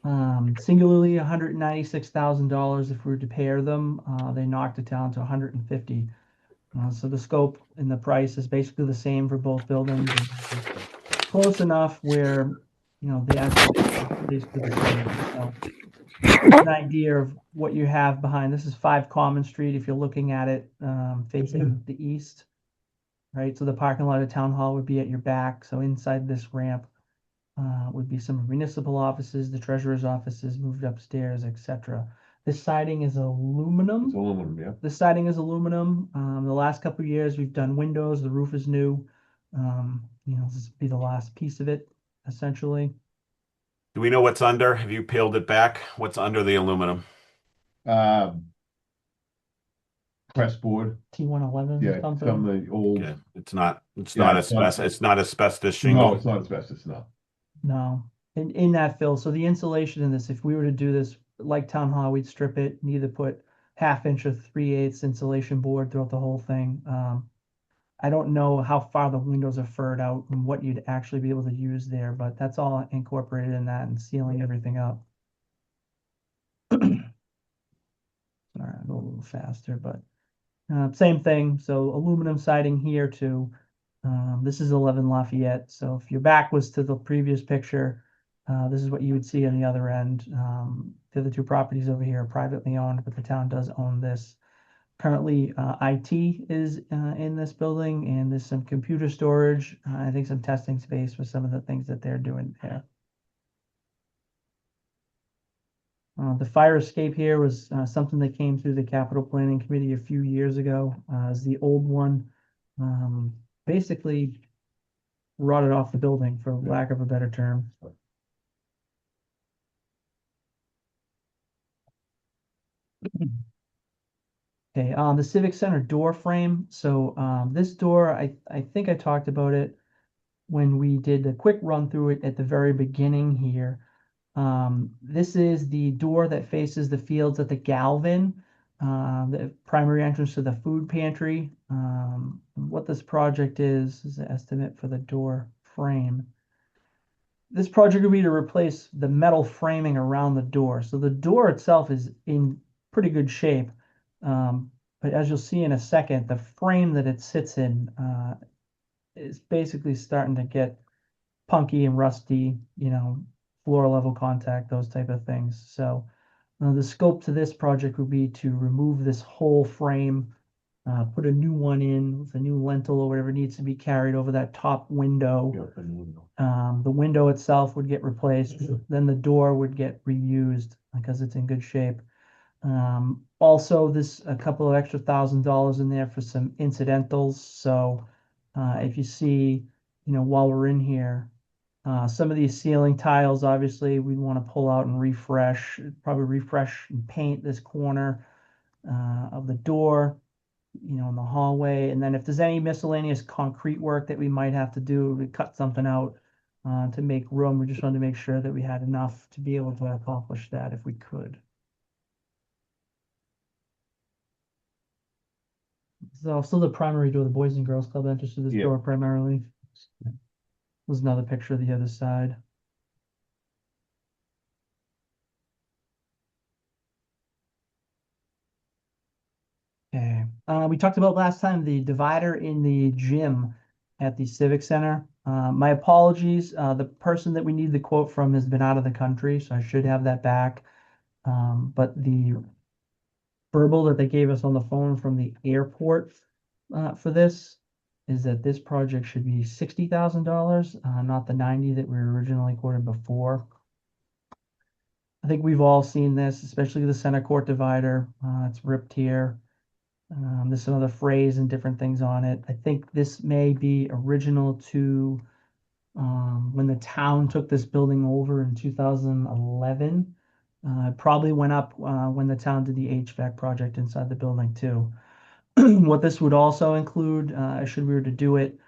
Singularly, $196,000 if we were to pair them. They knocked it down to 150. So the scope and the price is basically the same for both buildings. Close enough where, the actual cost is basically the same. So an idea of what you have behind. This is 5 Common Street. If you're looking at it facing the east, right? So the parking lot of Town Hall would be at your back. So inside this ramp would be some municipal offices, the treasurer's offices moved upstairs, etc. This siding is aluminum. It's aluminum, yeah. The siding is aluminum. The last couple of years we've done windows. The roof is new. This would be the last piece of it, essentially. Do we know what's under? Have you peeled it back? What's under the aluminum? Press board. T111 Yeah, something. some of the old. Okay. It's not Yeah, asbestos. It's not asbestos No, shingle. it's not asbestos, no. No, in that fill. So the insulation in this, if we were to do this like Town Hall, we'd strip it and either put 1/2 inch or 3/8 insulation board throughout the whole thing. I don't know how far the windows are furred out and what you'd actually be able to use there, but that's all incorporated in that and sealing everything up. Sorry, I'll go a little faster, but same thing. So aluminum siding here too. This is 11 Lafayette. So if your back was to the previous picture, this is what you would see on the other end. The other 2 properties over here are privately owned, but the town does own this. Currently, IT is in this building, and there's some computer storage. I think some testing space for some of the things that they're doing there. The fire escape here was something that came through the capital planning committee a few years ago. As the old one basically rotted off the building, for lack of a better term. Okay, the Civic Center door frame. So this door, I think I talked about it when we did a quick run through it at the very beginning here. This is the door that faces the fields at the Galvin, the primary entrance to the food pantry. What this project is the estimate for the door frame. This project would be to replace the metal framing around the door. So the door itself is in pretty good shape. But as you'll see in a second, the frame that it sits in is basically starting to get punky and rusty, floor level contact, those type of things. So the scope to this project would be to remove this whole frame, put a new one in with a new lintel or whatever needs to be carried over that top window. The window itself would get replaced. Then the door would get reused because it's in good shape. Also, there's a couple of extra $1,000 in there for some incidentals. So if you see, while we're in here, some of these ceiling tiles, obviously, we want to pull out and refresh, probably refresh and paint this corner of the door, in the hallway. And then if there's any miscellaneous concrete work that we might have to do, we cut something out to make room. We just wanted to make sure that we had enough to be able to accomplish that if we could. So still the primary door, the Boys and Girls Club entrance to this door primarily. Was another picture of the other side. Okay. We talked about last time the divider in the gym at the Civic Center. My apologies. The person that we need the quote from has been out of the country, so I should have that back. But the verbal that they gave us on the phone from the airport for this is that this project should be $60,000, not the 90 that we were originally quoted before. I think we've all seen this, especially the center court divider. It's ripped here. There's some other phrase and different things on it. I think this may be original to when the town took this building over in 2011. It probably went up when the town did the HVAC project inside the building too. What this would also include, should we were to do it,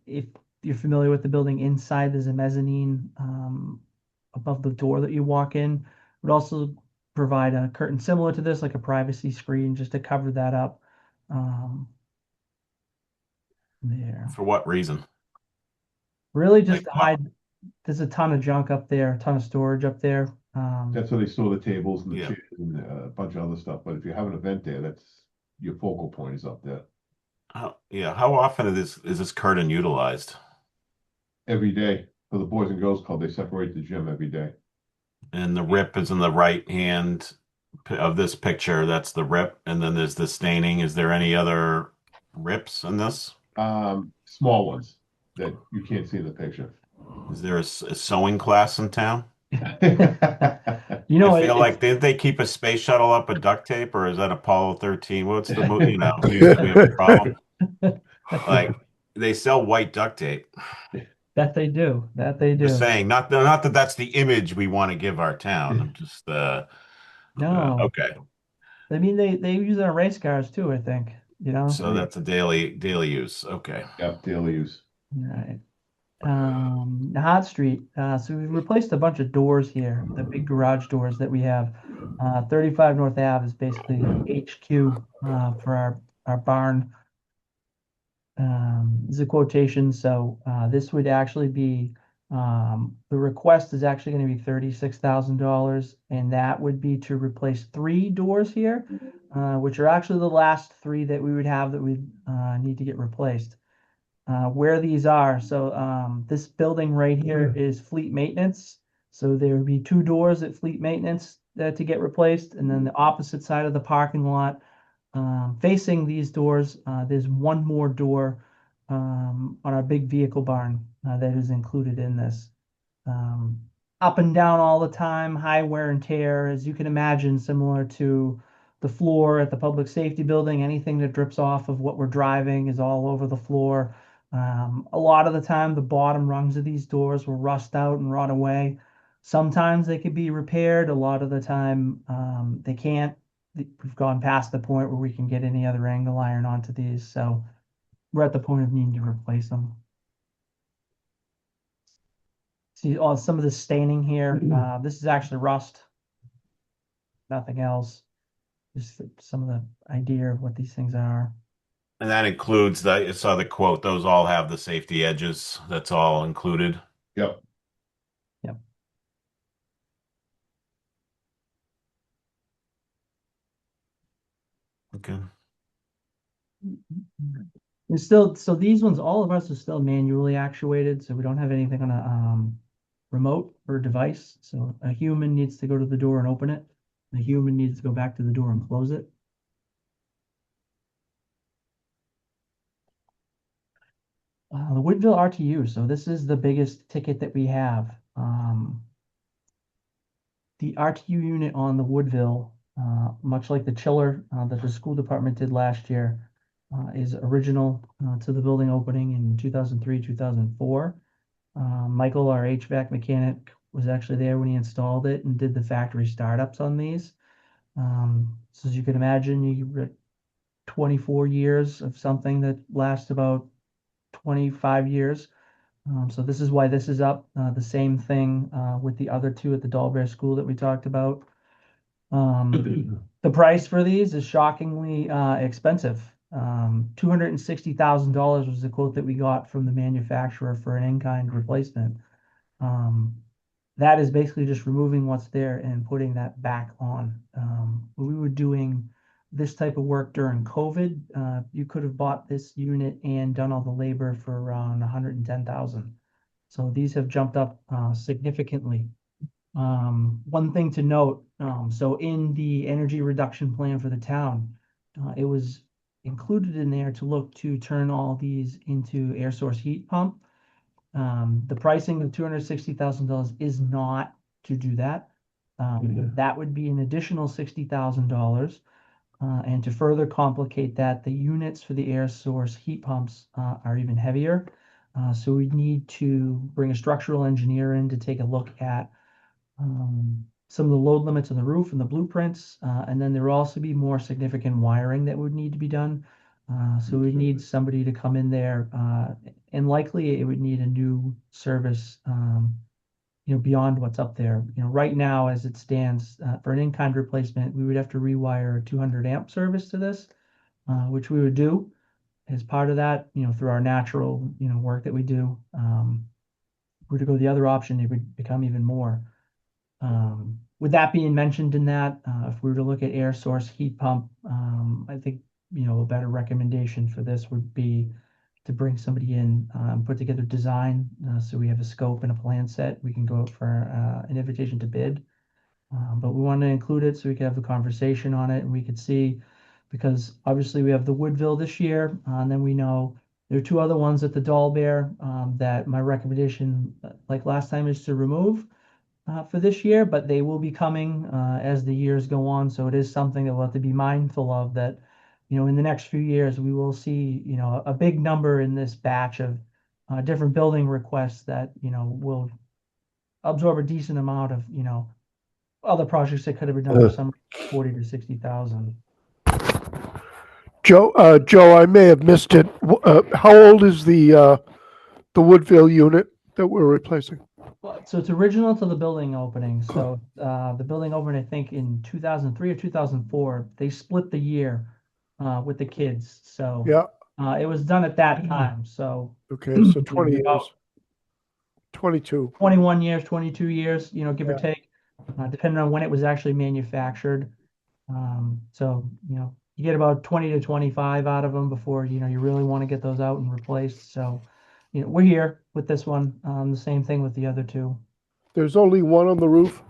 if you're familiar with the building inside, there's a mezzanine above the door that you walk in. Would also provide a curtain similar to this, like a privacy screen, just to cover that up. There. For what reason? Really just Like, to hide, there's a ton of junk up there, a ton of storage up there. That's where they store the tables and the Yeah. chairs and a bunch of other stuff. But if you have an event there, that's your focal point is up there how often is this curtain utilized? every day. For the Boys and Girls Club, they separate the gym every day. And the rip is in the right hand of this picture. That's the rip. And then there's the staining. Is there any other rips in this? Small ones that you can't see in the picture. Is there a sewing class in town? You know, I feel like did they keep a space shuttle up with duct tape, or is that Apollo 13? What's the movie? You know, usually we have a problem. Like they sell white duct tape. that they do. That they do. Just saying, not that that's the image we want to give our town. I'm just No. okay. I mean, they use it on race cars too, I think, you know? So that's a daily use. Okay. Yep, daily use. Right. Hot Street. So we've replaced a bunch of doors here, the big garage doors that we have. 35 North Ave is basically HQ for our barn. This is a quotation, so this would actually be the request is actually going to be $36,000, and that would be to replace 3 doors here, which are actually the last 3 that we would have that we need to get replaced. Where these are, so this building right here is fleet maintenance. So there would be 2 doors at fleet maintenance to get replaced, and then the opposite side of the parking lot, facing these doors, there's one more door on our big vehicle barn that is included in this. Up and down all the time, high wear and tear, as you can imagine, similar to the floor at the public safety building. Anything that drips off of what we're driving is all over the floor. A lot of the time, the bottom rungs of these doors will rust out and rot away. Sometimes they could be repaired. A lot of the time, they can't. We've gone past the point where we can get any other angle iron onto these, so we're at the point of needing to replace them. See some of the staining here. This is actually rust, nothing else. Just some of the idea of what these things are. And that includes I saw the quote, those all have the safety edges. That's all included. Yep. Yep. Okay. And still, so these ones, all of us are still manually actuated, so we don't have anything on a remote or device. So a human needs to go to the door and open it. A human needs to go back to the door and close it. The Woodville RTU. So this is the biggest ticket that we have. The RTU unit on the Woodville, much like the chiller that the school department did last year, is original to the building opening in 2003, 2004. Michael, our HVAC mechanic, was actually there when he installed it and did the factory startups on these. So as you can imagine, you get 24 years of something that lasts about 25 years. So this is why this is up. The same thing with the other 2 at the Dahlberg School that we talked about. The price for these is shockingly expensive. $260,000 was the quote that we got from the manufacturer for an in-kind replacement. That is basically just removing what's there and putting that back on. We were doing this type of work during COVID. You could have bought this unit and done all the labor for around 110,000. So these have jumped up significantly One thing to note, so in the energy reduction plan for the town, it was included in there to look to turn all these into air source heat pump. The pricing of $260,000 is not to do that. That would be an additional $60,000. And to further complicate that, the units for the air source heat pumps are even heavier. So we need to bring a structural engineer in to take a look at some of the load limits on the roof and the blueprints. And then there will also be more significant wiring that would need to be done. So we need somebody to come in there, and likely it would need a new service, beyond what's up there. Right now, as it stands, for an in-kind replacement, we would have to rewire a 200 amp service to this, which we would do as part of that, through our natural, work that we do. If we were to go the other option, it would become even more. With that being mentioned in that, if we were to look at air source heat pump, I think, a better recommendation for this would be to bring somebody in, put together design, so we have a scope and a plan set. We can go out for an invitation to bid. But we want to include it so we can have a conversation on it and we could see, because obviously we have the Woodville this year, and then we know there are two other ones at the Doll Bear, that my recommendation, like last time, is to remove for this year, but they will be coming as the years go on. So it is something that we'll have to be mindful of, that, in the next few years, we will see, a big number in this batch of different building requests that, will absorb a decent amount of, other projects that could have been done for some 40 to 60,000. Joe, I may have missed it. How old is the Woodville unit that we're replacing? So it's original to the building opening. So the building opened, I think, in 2003 or 2004. They split the year with the kids. So Yeah. It was done at that time. So Okay, so 20 years. 22. 21 years, 22 years, give or Yeah. take, depending on when it was actually manufactured. So, you get about 20 to 25 out of them before, you really want to get those out and replaced. So, we're here with this one. The same thing with the other two. There's only one on the roof?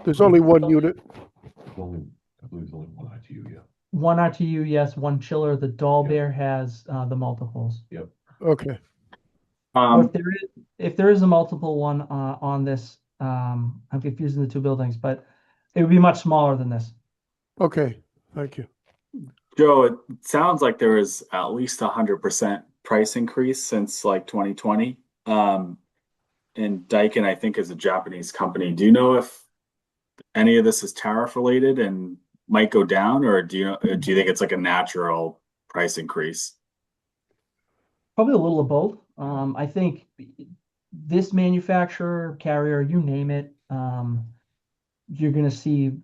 There's only one unit? I believe there's only one ITU, yeah. One RTU, yes, one chiller. The Doll Bear has the multiples. Yep. Okay. Or if there is a multiple one on this, I'm confusing the two buildings, but it would be much smaller than this. Okay, thank you. Joe, it sounds like there is at least 100% price increase since like 2020. And Daikin, I think, is a Japanese company. Do you know if any of this is tariff related and might go down, or do you think it's like a natural price increase? Probably a little of both. I think this manufacturer, carrier, you name it, you're going to see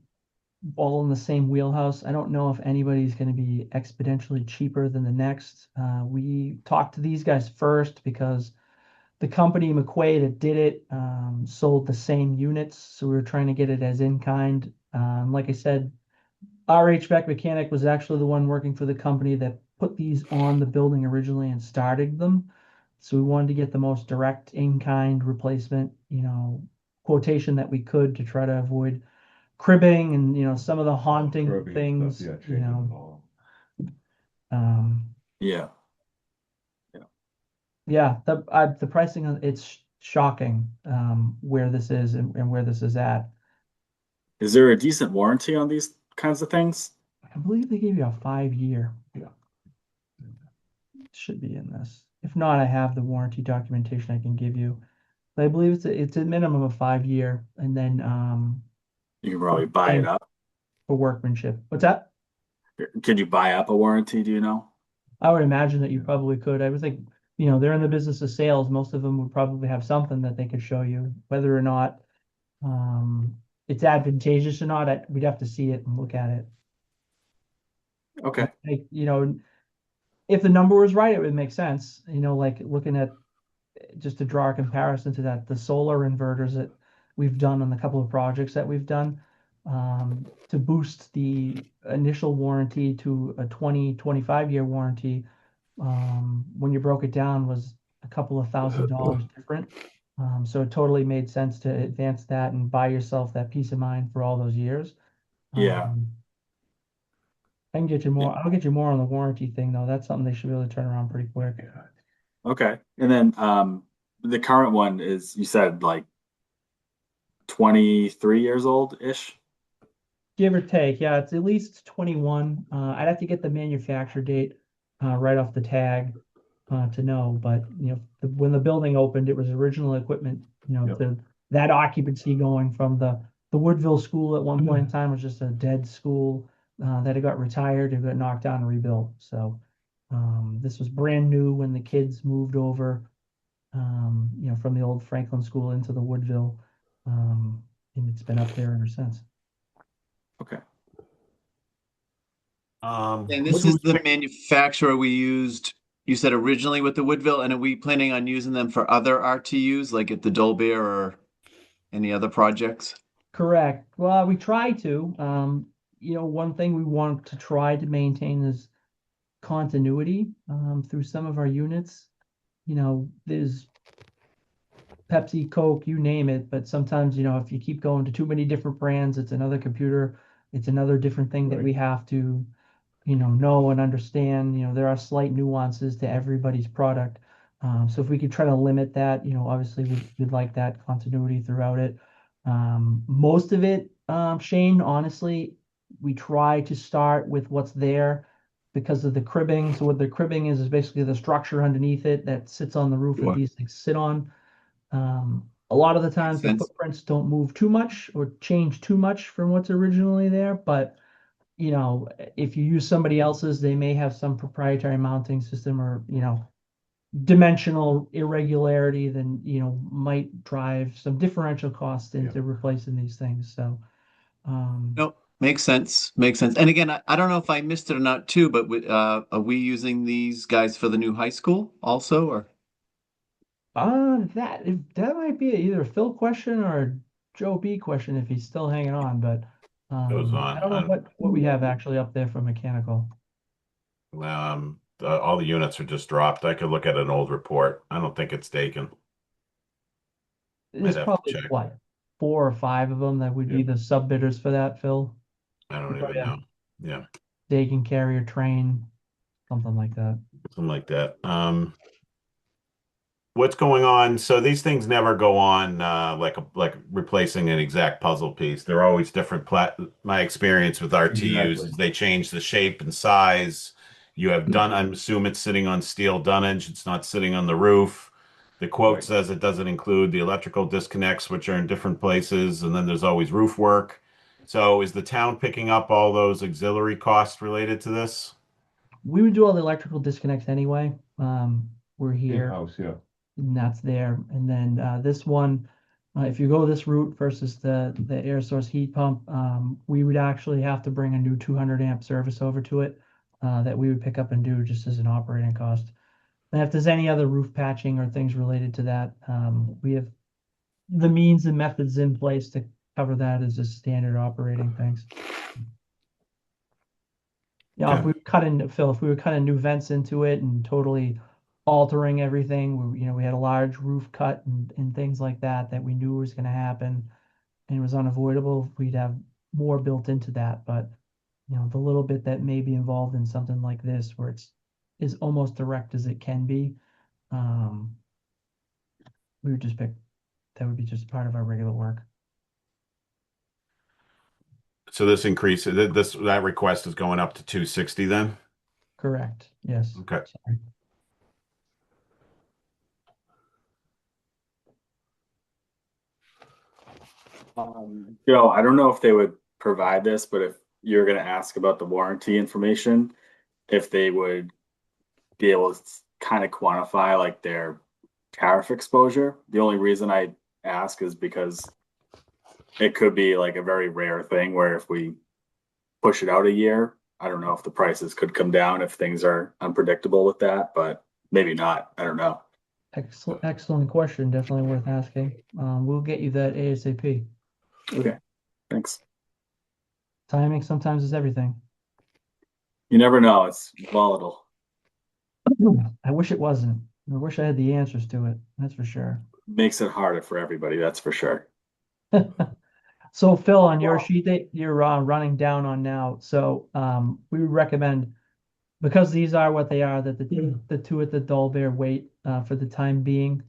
all in the same wheelhouse. I don't know if anybody's going to be exponentially cheaper than the next. We talked to these guys first because the company McQuaid that did it sold the same units, so we were trying to get it as in kind. Like I said, our HVAC mechanic was actually the one working for the company that put these on the building originally and started them. So we wanted to get the most direct in-kind replacement, quotation that we could to try to avoid cribbing and, some of the haunting Curbing things, stuff, yeah, changing it all. Yeah. Yeah, the pricing on it's shocking, where this is and where this is at. Is there a decent warranty on these kinds of things? I believe they gave you a 5-year. Yeah. Should be in this. If not, I have the warranty documentation I can give you. But I believe it's a minimum of 5-year, and then You can probably buy it up. for workmanship. What's that? Could you buy up a warranty? Do you know? I would imagine that you probably could. I would think, they're in the business of sales. Most of them would probably have something that they could show you, whether or not it's advantageous or not. We'd have to see it and look at it. Okay. Like, if the number was right, it would make sense. Like looking at, just to draw a comparison to that, the solar inverters that we've done on a couple of projects that we've done, to boost the initial warranty to a 25-year warranty, when you broke it down, was a couple of $1,000s different. So it totally made sense to advance that and buy yourself that peace of mind for all those years. Yeah. I can get you more. I'll get you more on the warranty thing though. That's something they should be able to turn around pretty quick. Okay. And then the current one is, you said, like 23 years old-ish? Give or take, yeah, it's at least 21. I'd have to get the manufacture date right off the tag to know, but when the building opened, it was original equipment. Yep. That occupancy going from the Woodville school at one point in time was just a dead school that it got retired, it got knocked down and rebuilt. So this was brand new when the kids moved over, from the old Franklin School into the Woodville, and it's been up there ever since. Okay. And this is the manufacturer we used, you said originally with the Woodville, and are we planning on using them for other RTUs, like at the Dolbear or any other projects? Correct. Well, we try to. One thing we want to try to maintain is continuity through some of our units. There's Pepsi, Coke, you name it, but sometimes, if you keep going to too many different brands, it's another computer, it's another different thing that Right. we have to know and understand. There are slight nuances to everybody's product. So if we could try to limit that, obviously we'd like that continuity throughout it. Most of it, Shane, honestly, we try to start with what's there because of the cribbing. So what the cribbing is basically the structure underneath it that sits on the roof that Sure. these things sit on. A lot of the times the sense. footprints don't move too much or change too much from what's originally there, but if you use somebody else's, they may have some proprietary mounting system or, dimensional irregularity, then, might drive some differential cost into replacing these things. So, No, makes sense. Makes sense. And again, I don't know if I missed it or not too, but are we using these guys for the new high school also, or? that might be either a Phil question or a Joe B question if he's still hanging on, but Goes I on. don't know what we have actually up there for mechanical. All the units are just dropped. I could look at an old report. I don't think it's taken. There's I'd have to probably check. what, 4 or 5 of them that would be the sub bidders for that, Phil. I don't Probably even have know. Yeah, They can carry a train, something like that. something like that. What's going on? So these things never go on like replacing an exact puzzle piece. They're always different my experience with RTUs Exactly. is they change the shape and size. You have done, I'm assuming it's sitting on steel dunnage, it's not sitting on the roof. The quote Right. says it doesn't include the electrical disconnects, which are in different places, and then there's always roof work. So is the town picking up all those auxiliary costs related to this? We would do all the electrical disconnects anyway. We're here. In-house, yeah. And that's there. And then this one, if you go this route versus the air source heat pump, we would actually have to bring a new 200 amp service over to it that we would pick up and do just as an operating cost. And if there's any other roof patching or things related to that, we have the means and methods in place to cover that as just standard operating things. Yeah, if we cut in, Phil, if we were cutting new vents into it and totally altering everything, we had a large roof cut and things like that that we knew was going to happen and it was unavoidable, we'd have more built into that. But, the little bit that may be involved in something like this where it's as almost direct as it can be, um, we would just pick, that would be just part of our regular work. So this increase, that request is going up to 260 then? Correct. Yes. Okay. Sorry. Joe, I don't know if they would provide this, but if you're going to ask about the warranty information, if they would be able to kind of quantify like their tariff exposure. The only reason I ask is because it could be like a very rare thing where if we push it out a year, I don't know if the prices could come down if things are unpredictable with that, but maybe not. I don't know. Excellent question. Definitely worth asking. We'll get you that ASAP. Okay, thanks. Timing sometimes is everything. You never know. It's volatile. I wish it wasn't. I wish I had the answers to it. That's for sure. makes it harder for everybody, that's for sure. So Phil, on your sheet that you're running down on now, so we would recommend, because these are what they are, that the two at the Dull Bear wait for the time being.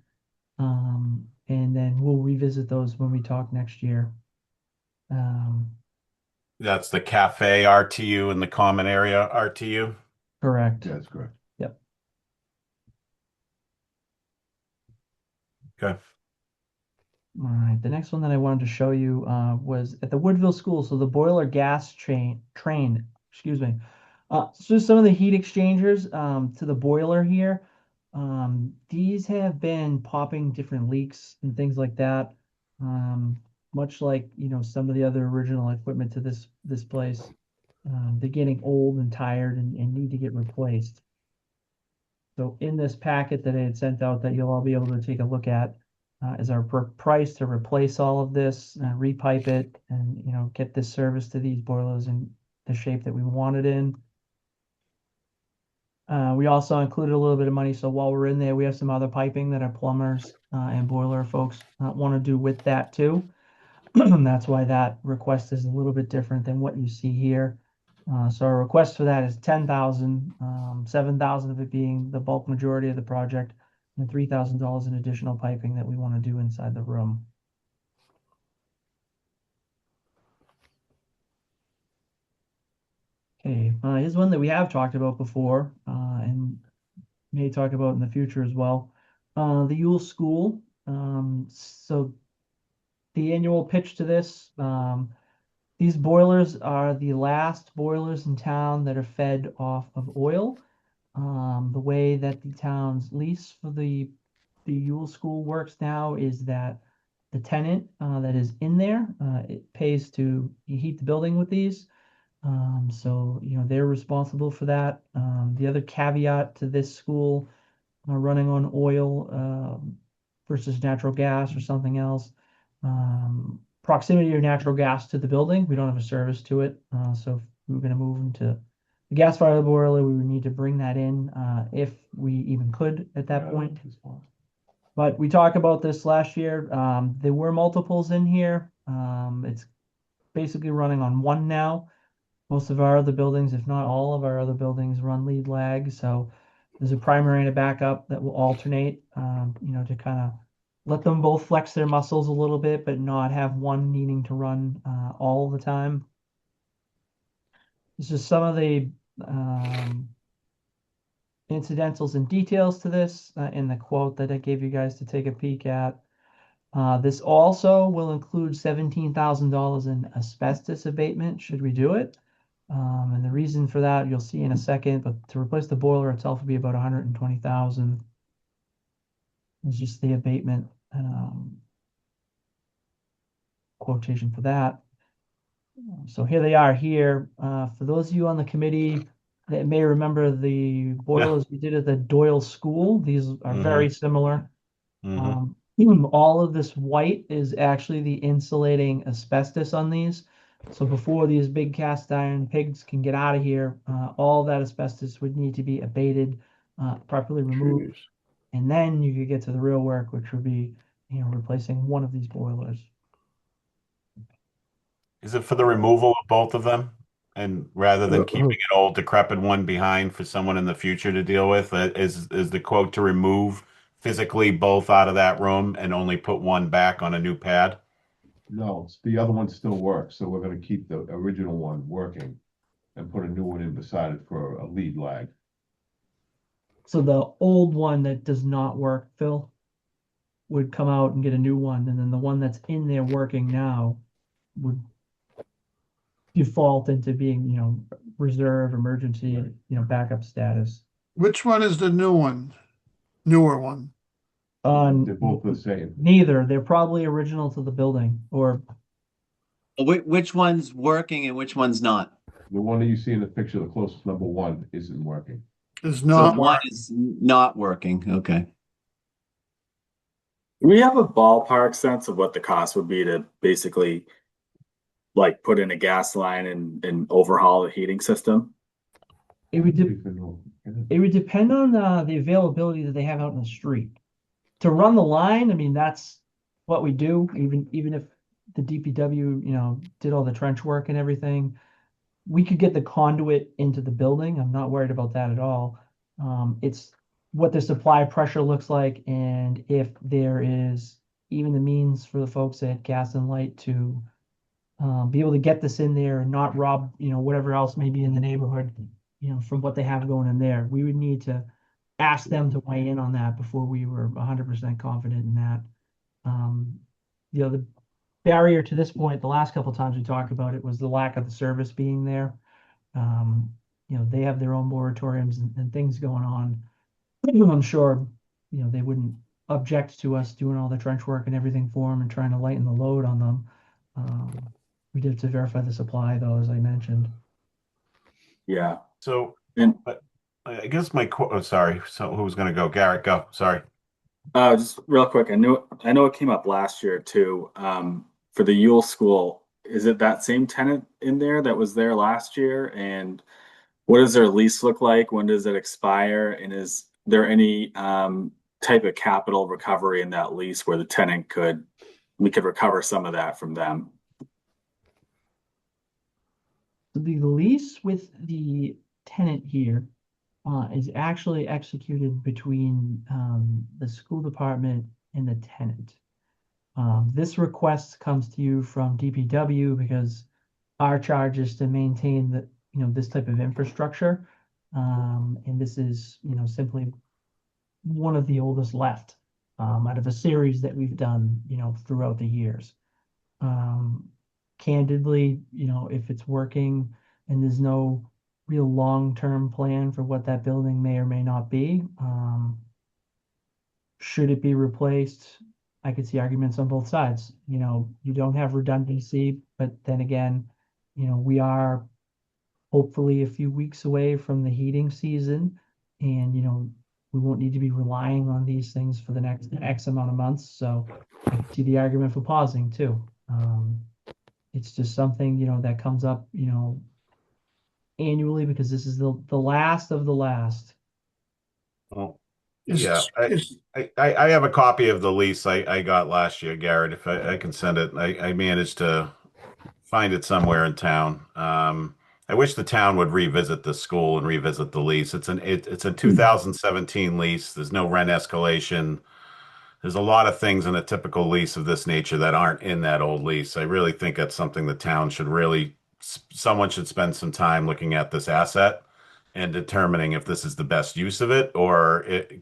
And then we'll revisit those when we talk next year. That's the cafe RTU and the common area RTU. Correct. Yeah, that's correct. Yep. Okay. All right. The next one that I wanted to show you was at the Woodville School. So the boiler gas train, excuse me. So some of the heat exchangers to the boiler here. These have been popping different leaks and things like that. Much like, some of the other original equipment to this place. They're getting old and tired and need to get replaced. So in this packet that I had sent out that you'll all be able to take a look at is our price to replace all of this, repipe it, and get this service to these boilers in the shape that we want it in. We also included a little bit of money, so while we're in there, we have some other piping that our plumbers and boiler folks want to do with that too. That's why that request is a little bit different than what you see here. So our request for that is 10,000, 7,000 of it being the bulk majority of the project, and $3,000 in additional piping that we want to do inside the room. Okay, here's one that we have talked about before, and may talk about in the future as well. The Yule School. So the annual pitch to this, these boilers are the last boilers in town that are fed off of oil. The way that the town's lease for the Yule School works now is that the tenant that is in there, it pays to heat the building with these. So, they're responsible for that. The other caveat to this school running on oil versus natural gas or something else. Proximity of natural gas to the building. We don't have a service to it. So if we were going to move into the gas fired boiler, we would need to bring that in if we even could at that point. But we talked about this last year. There were multiples in here. It's basically running on one now. Most of our other buildings, if not all of our other buildings, run lead lag. So there's a primary and a backup that will alternate, to kind of let them both flex their muscles a little bit, but not have one needing to run all the time. This is some of the incidentals and details to this in the quote that I gave you guys to take a peek at. This also will include $17,000 in asbestos abatement should we do it. And the reason for that you'll see in a second, but to replace the boiler itself would be about 120,000. It's just the abatement quotation for that. So here they are here. For those of you on the committee that may remember the boilers we did at the Doyle School, these are very similar. All of this white is actually the insulating asbestos on these. So before these big cast iron pigs can get out of here, all that asbestos would need to be abated, properly removed. Jeez. And then you could get to the real work, which would be, replacing one of these boilers. Is it for the removal of both of them? And rather than keeping an old decrepit one behind for someone in the future to deal with, is the quote to remove physically both out of that room and only put one back on a new pad? No, the other one still works, so we're gonna keep the original one working and put a new one in beside it for a lead lag. So the old one that does not work, Phil, would come out and get a new one, and then the one that's in there working now would default into being, reserve, emergency, backup status. Which one is the new one? Newer one? They're both the same. Neither. They're probably original to the building, or Which one's working and which one's not? The one that you see in the picture, the closest number one, isn't working. Is So not one working. is not working. Okay. Do we have a ballpark sense of what the cost would be to basically like put in a gas line and overhaul the heating system? it would depend on the availability that they have out in the street. to run the line, I mean, that's what we do, even if the DPW, did all the trench work and everything, we could get the conduit into the building. I'm not worried about that at all. It's what the supply pressure looks like, and if there is even the means for the folks at Gas and Light to be able to get this in there and not rob, whatever else may be in the neighborhood, from what they have going in there. We would need to ask them to weigh in on that before we were 100% confident in that. Um, the barrier to this point, the last couple times we talked about it, was the lack of the service being there. Um, they have their own moratoriums and things going on. I'm sure, they wouldn't object to us doing all the trench work and everything for them and trying to lighten the load on them. We did to verify the supply, though, as I mentioned. Yeah. So, And but I guess oh, sorry. So who's going to go? Garrett, go. Sorry. just real quick, I know it came up last year too. For the Yule School, is it that same tenant in there that was there last year? And what does their lease look like? When does it expire? And is there any type of capital recovery in that lease where we could recover some of that from them? The lease with the tenant here is actually executed between the school department and the tenant. This request comes to you from DPW because our charge is to maintain this type of infrastructure. And this is, simply one of the oldest left out of a series that we've done, throughout the years. Candidly, if it's working and there's no real long-term plan for what that building may or may not be, should it be replaced? I could see arguments on both sides. You don't have redundancy, but then again, we are hopefully a few weeks away from the heating season, and we won't need to be relying on these things for the next X amount of months. So I can see the argument for pausing too. It's just something, that comes up, annually, because this is the last of the last. Well, Is, yeah, is, I have a copy of the lease I got last year, Garrett. If I can send it, I managed to find it somewhere in town. I wish the town would revisit the school and revisit the lease. It's a 2017 lease. There's no rent escalation. There's a lot of things in a typical lease of this nature that aren't in that old lease. I really think that's something the town should someone should spend some time looking at this asset and determining if this is the best use of it,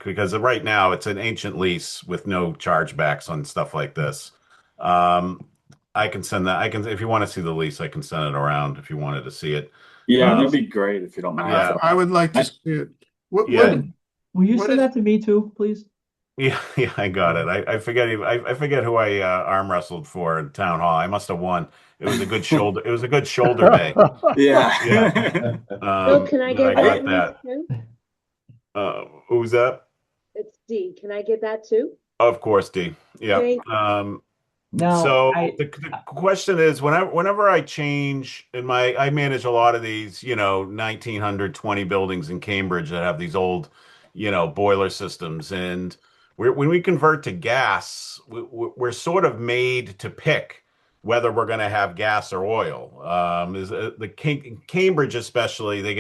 because right now it's an ancient lease with no chargebacks on stuff like this. Um, I can send that. If you want to see the lease, I can send it around if you wanted to see it. Yeah, Uh, that'd be great if you don't mind. yeah, I would like to I- see it. What, yeah. Will you what send is- that to me too, please? Yeah, yeah, I got it. I forget. I forget who I arm wrestled for in town hall. I must have won. It was a good shoulder. It was a good shoulder day. Yeah. Yeah. Bill, can I But I get that got lease that. too? Who's that? It's D. Can I get that too? Of course, D. Yeah. Thank Now, So the question is, whenever I change I manage a lot of these, 1920 buildings in Cambridge that have these old, boiler systems. And when we convert to gas, we're sort of made to pick whether we're going to have gas or oil. Cambridge especially, they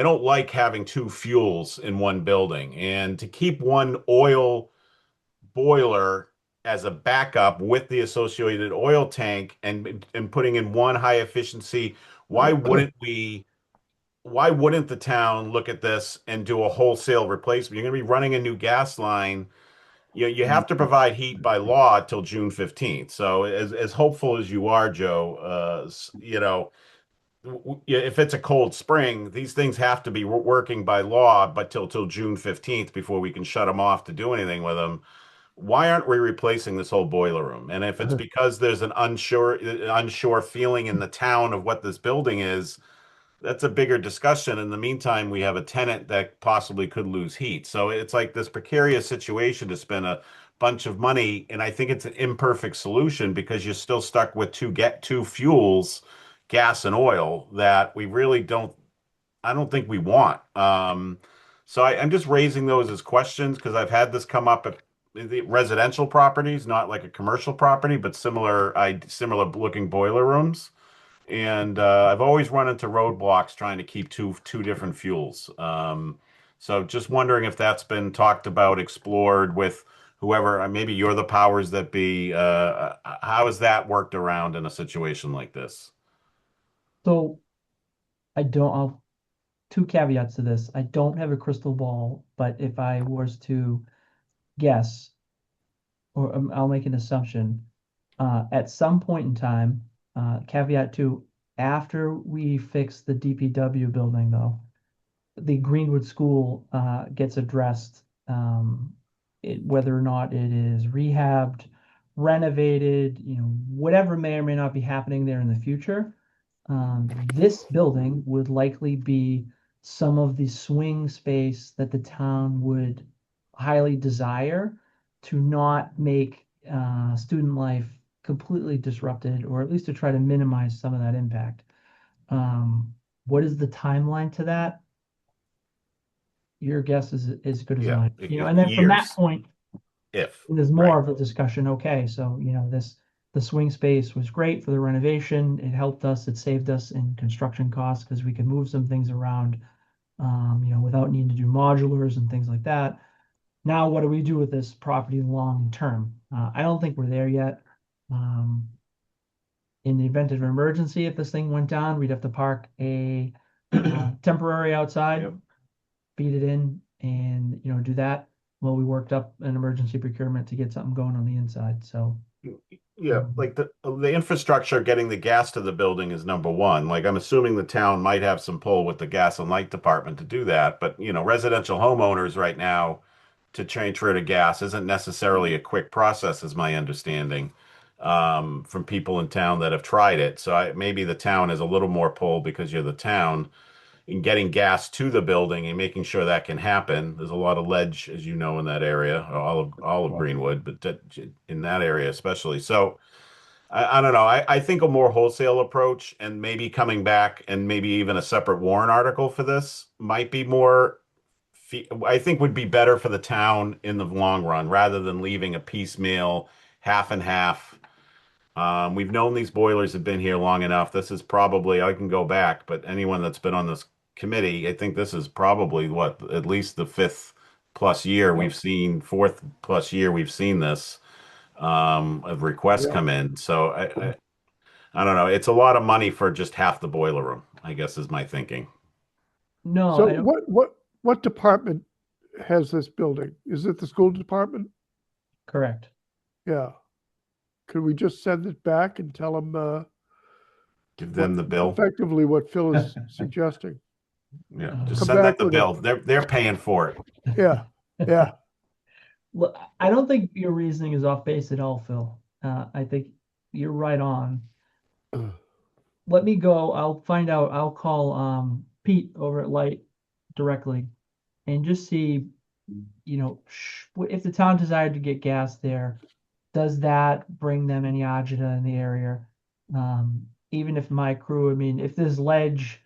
don't like having two fuels in one building. And to keep one oil boiler as a backup with the associated oil tank and putting in one high efficiency, why wouldn't the town look at this and do a wholesale replacement? You're going to be running a new gas line. You have to provide heat by law till June 15th. So as hopeful as you are, Joe, if it's a cold spring, these things have to be working by law, but till June 15th before we can shut them off to do anything with them. Why aren't we replacing this whole boiler room? And if it's because there's an unsure feeling in the town of what this building is, that's a bigger discussion. In the meantime, we have a tenant that possibly could lose heat. So it's like this precarious situation to spend a bunch of money, and I think it's an imperfect solution because you're still stuck with two fuels, gas and oil, that we really I don't think we want. So I'm just raising those as questions because I've had this come up the residential properties, not like a commercial property, but similar looking boiler rooms. And I've always run into roadblocks trying to keep two different fuels. So just wondering if that's been talked about, explored with whoever. Maybe you're the powers that be. How has that worked around in a situation like this? So I don't, I'll, two caveats to this. I don't have a crystal ball, but if I was to guess, or I'll make an assumption, at some point in time, caveat two, after we fix the DPW building though, the Greenwood School gets addressed, whether or not it is rehabbed, renovated, whatever may or may not be happening there in the future. This building would likely be some of the swing space that the town would highly desire to not make student life completely disrupted, or at least to try to minimize some of that impact. What is the timeline to that? Your guess is as good as Yeah, mine. And then from that years, point, if there's right. more of a discussion. Okay, so the swing space was great for the renovation. It helped us. It saved us in construction costs because we could move some things around, without needing to do modulars and things like that. Now, what do we do with this property long term? I don't think we're there yet. In the event of an emergency, if this thing went down, we'd have to park a temporary outside. Yep. Feed it in and do that while we worked up an emergency procurement to get something going on the inside. So Yeah, like the infrastructure, getting the gas to the building is number one. Like I'm assuming the town might have some pull with the gas and light department to do that, but residential homeowners right now to transfer to gas isn't necessarily a quick process, is my understanding, from people in town that have tried it. So maybe the town has a little more pull because you're the town in getting gas to the building and making sure that can happen. There's a lot of ledge, as you know, in that area, all of Greenwood, but in that area especially. So I don't know. I think a more wholesale approach and maybe coming back and maybe even a separate warrant article for this might be more. I think would be better for the town in the long run rather than leaving a piecemeal half and half. We've known these boilers have been here long enough. This is probably, I can go back, but anyone that's been on this committee, I think this is probably what, at least the fourth plus year we've seen this of requests come in. So I don't know. It's a lot of money for just half the boiler room, I guess is my thinking. no, So I don't. what department has this building? Is it the school department? Correct. Yeah. Could we just send it back and tell them Give them the bill. effectively what Phil is suggesting? Yeah, just Come send them back the with bill. They're paying for it. Yeah, yeah. Look, I don't think your reasoning is off base at all, Phil. I think you're right on. Let me go. I'll find out. I'll call Pete over at Light directly and just see, if the town desired to get gas there, does that bring them any agita in the area? Even if my crew, I mean, if there's ledge,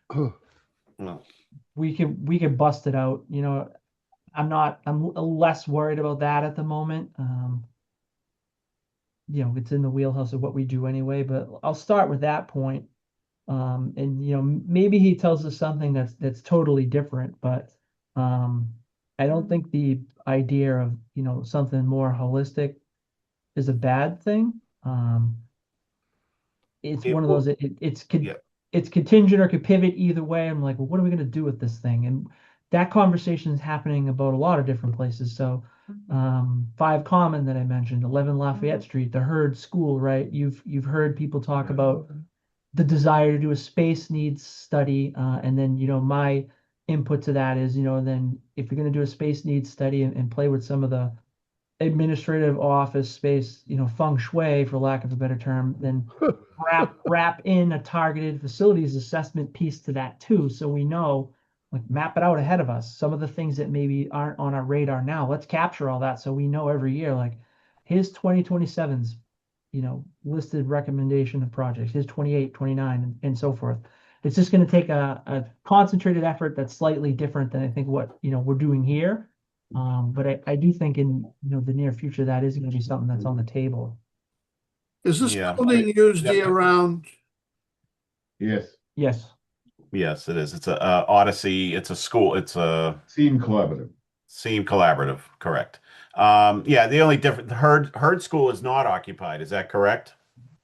Well, we could bust it out. I'm less worried about that at the moment. It's in the wheelhouse of what we do anyway, but I'll start with that point. And maybe he tells us something that's totally different, but I don't think the idea of something more holistic is a bad thing. It's it one of will, those. yeah. It's contingent or could pivot either way. I'm like, well, what are we going to do with this thing? And that conversation is happening about a lot of different places. So, 5 Common that I mentioned, 11 Lafayette Street, the Hurd School, right? You've heard people talk about the desire to do a space needs study, and then my input to that is then if you're going to do a space needs study and play with some of the administrative office space, feng shui, for lack of a better term, then wrap in a targeted facilities assessment piece to that too. So we know, like, map it out ahead of us. Some of the things that maybe aren't on our radar now, let's capture all that so we know every year, like, here's 2027's, listed recommendation of projects, here's 28, 29, and so forth. It's just going to take a concentrated effort that's slightly different than I think what, we're doing here. But I do think in, the near future, that is going to be something that's on the table. Is this Yeah. building used Yeah. year round? Yes, Yes. Yes, it is. It's a Odyssey. It's a school. It's a Seam Collaborative. Seam Collaborative. Correct. Yeah. The only different the Herd School is not occupied. Is that correct?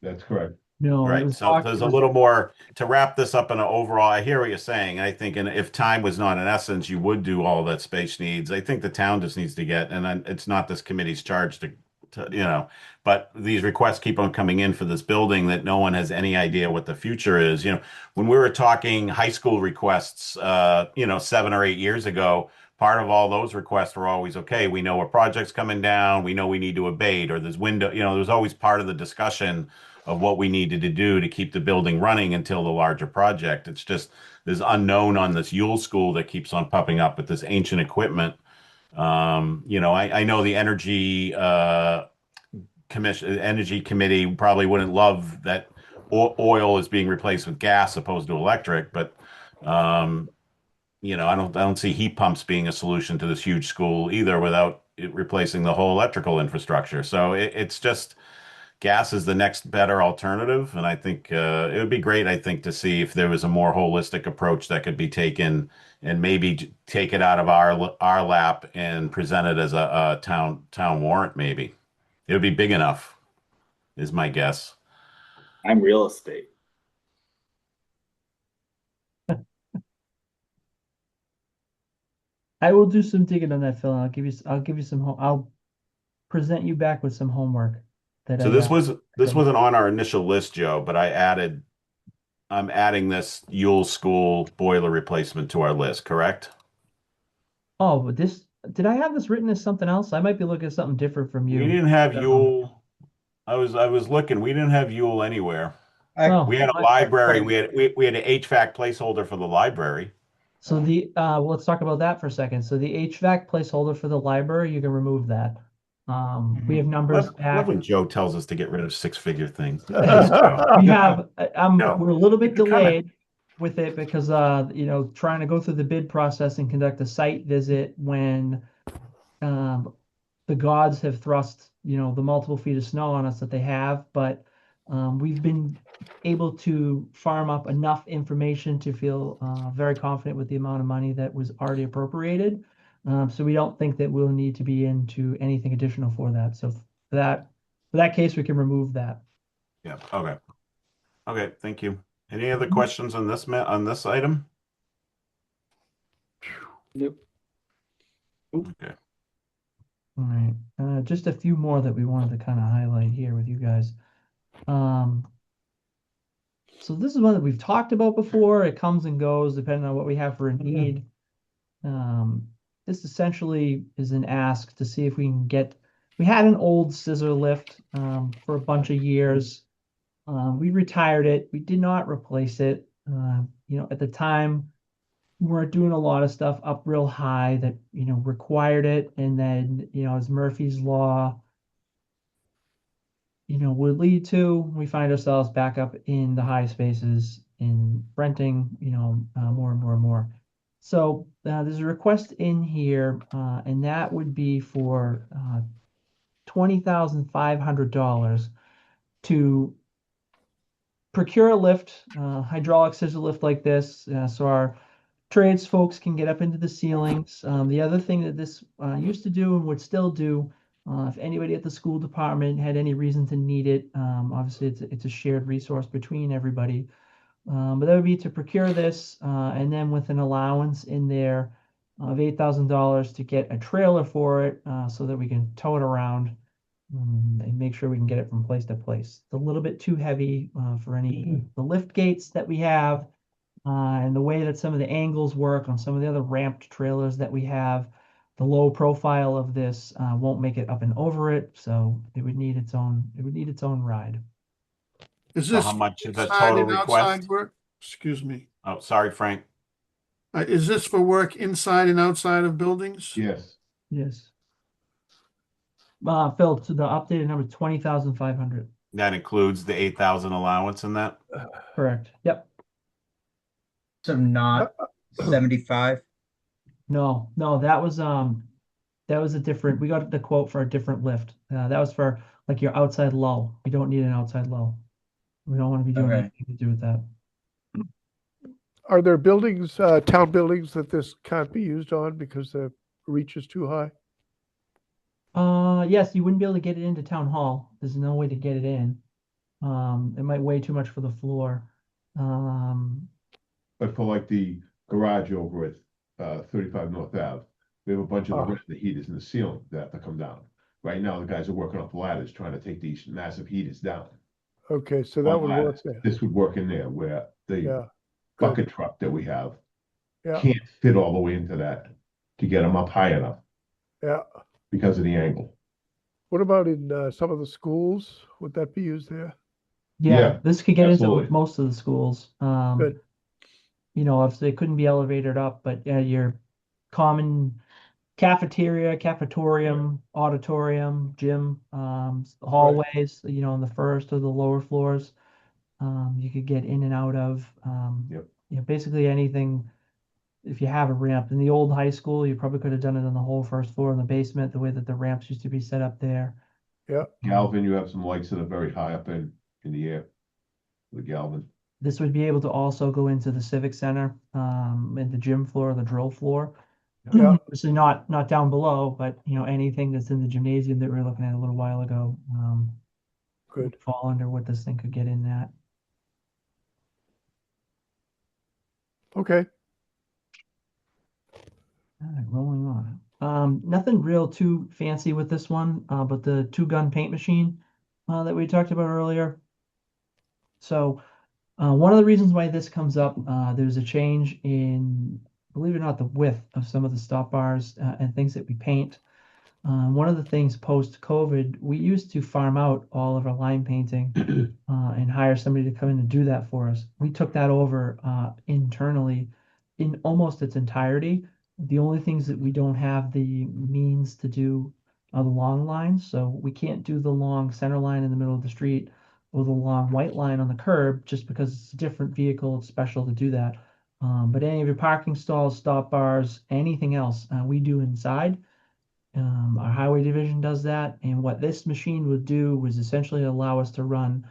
That's correct. No, it Right. was So there's a little more to wrap this up in an overall. I hear what you're saying. I think, and if time was not an essence, you would do all that space needs. I think the town just needs to get, and then it's not this committee's charge to, but these requests keep on coming in for this building that no one has any idea what the future is. When we were talking high school requests, 7 or 8 years ago, part of all those requests were always, okay, we know a project's coming down, we know we need to abate, or there's window, there's always part of the discussion of what we needed to do to keep the building running until the larger project. It's just this unknown on this Yule School that keeps on popping up with this ancient equipment. I know the energy committee probably wouldn't love that oil is being replaced with gas opposed to electric, but I don't see heat pumps being a solution to this huge school either without it replacing the whole electrical infrastructure. So it's just gas is the next better alternative, and I think it would be great. I think to see if there was a more holistic approach that could be taken, and maybe take it out of our lap and present it as a town warrant. Maybe it would be big enough, is my guess. I'm real estate. I will do some digging on that, Phil. And I'll give you I'll present you back with some homework that So I this wasn't on our initial list, Joe, but I'm adding this Yule School boiler replacement to our list, correct? Oh, but did I have this written as something else? I might be looking at something different from We you. didn't have Yule. I was looking. We didn't have Yule anywhere. Oh, We had a library. We had an HVAC placeholder for the library. so let's talk about that for a second. So the HVAC placeholder for the library, you can remove that. We have numbers Love back. when Joe tells us to get rid of six-figure things. We have, No, we're a little bit keep it coming. delayed with it because, trying to go through the bid process and conduct a site visit when, the gods have thrust, the multiple feet of snow on us that they have, but, we've been able to farm up enough information to feel, very confident with the amount of money that was already appropriated. So we don't think that we'll need to be into anything additional for that. So for that case, we can remove that. Yeah. Okay. Okay. Thank you. Any other questions on this item? Nope. Okay. All right. Just a few more that we wanted to kind of highlight here with you guys. So this is one that we've talked about before. It comes and goes depending on what we have for a need. This essentially is an ask to see if we can we had an old scissor lift for a bunch of years. We retired it. We did not replace it. At the time, we weren't doing a lot of stuff up real high that, required it. And then, as Murphy's Law, would lead to, we find ourselves back up in the high spaces in renting, more and more and more. So there's a request in here, and that would be for $20,500 to procure a lift, hydraulic scissor lift like this, so our trades folks can get up into the ceilings. The other thing that this used to do and would still do, if anybody at the school department had any reason to need it, obviously it's a shared resource between everybody. But that would be to procure this, and then with an allowance in there of $8,000 to get a trailer for it, so that we can tow it around, and make sure we can get it from place to place. It's a little bit too heavy for the lift gates that we have, and the way that some of the angles work on some of the other ramped trailers that we have. The low profile of this won't make it up and over it, so it would need its own ride. Is So this how much is that inside total and outside request? work? Excuse me. Oh, sorry, Frank. Is this for work inside and outside of buildings? Yes. Yes. Phil, to the updated number, 20,500. That includes the 8,000 allowance in that? Correct. Yep. So not 75. No, that was That was a different, we got the quote for a different lift. That was for like your outside low. You don't need an outside low. We don't want to be doing Okay. anything to do with that. Are there buildings, town buildings that this can't be used on because the reach is too high? Yes, you wouldn't be able to get it into town hall. There's no way to get it in. It might weigh too much for the floor. Um, But for like the garage over at 35 North Ave, we have a bunch of Ah. the heaters in the ceiling that have to come down. Right now, the guys are working off ladders trying to take these massive heaters down Okay, so that on would work ladders. there. This would work in there where the Yeah, good. bucket truck that we have Yeah, can't fit all the way into that to get them up high enough yeah. because of the angle. What about in some of the schools? Would that be used there? yeah, Yeah, this could get into absolutely. most of the schools. Good. You know, obviously it couldn't be elevated up, but yeah, your common cafeteria, cafetorium, auditorium, gym, hallways, you know, on the first or the lower floors, you could get in and out of. Yep. You know, basically anything. If you have a ramp in the old high school, you probably could have done it on the whole first floor in the basement, the way that the ramps used to be set up there. Yeah, Galvin, you have some lights that are very high up in the air. The Galvin. This would be able to also go into the civic center, in the gym floor, the drill floor. Yeah. Obviously not down below, but you know, anything that's in the gymnasium that we were looking at a little while ago, would good. fall under what this thing could get in that. Okay. All right, rolling on. Nothing real too fancy with this one, but the two-gun paint machine that we talked about earlier. So one of the reasons why this comes up, there's a change in, believe it or not, the width of some of the stop bars and things that we paint. One of the things post-COVID, we used to farm out all of our line painting and hire somebody to come in and do that for us. We took that over internally in almost its entirety. The only things that we don't have the means to do are the long lines. So we can't do the long center line in the middle of the street or the long white line on the curb just because it's a different vehicle. It's special to do that. But any of your parking stalls, stop bars, anything else, we do inside. Our highway division does that, and what this machine would do was essentially allow us to run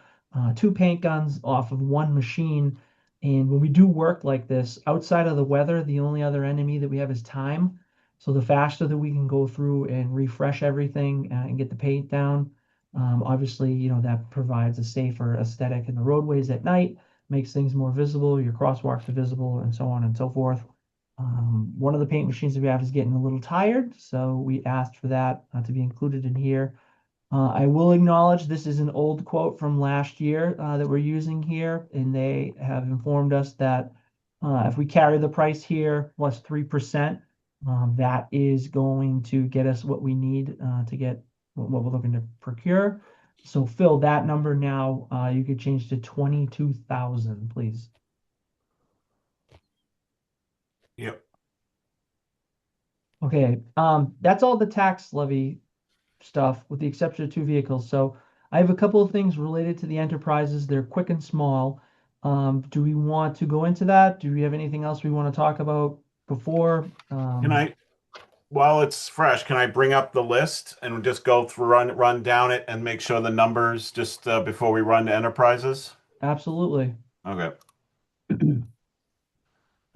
two paint guns off of one machine. And when we do work like this, outside of the weather, the only other enemy that we have is time. So the faster that we can go through and refresh everything and get the paint down, obviously, you know, that provides a safer aesthetic in the roadways at night, makes things more visible, your crosswalks are visible, and so on and so forth. One of the paint machines that we have is getting a little tired, so we asked for that to be included in here. I will acknowledge this is an old quote from last year that we're using here, and they have informed us that if we carry the price here plus 3%, that is going to get us what we need to get what we're looking to procure. So Phil, that number now you could change to 22,000, please. Yep. Okay, that's all the tax levy stuff with the exception of two vehicles. So I have a couple of things related to the enterprises. They're quick and small. Do we want to go into that? Do we have anything else we want to talk about before? Can I, while it's fresh, can I bring up the list and just go through, run down it and make sure the numbers just before we run to enterprises? Absolutely. Okay.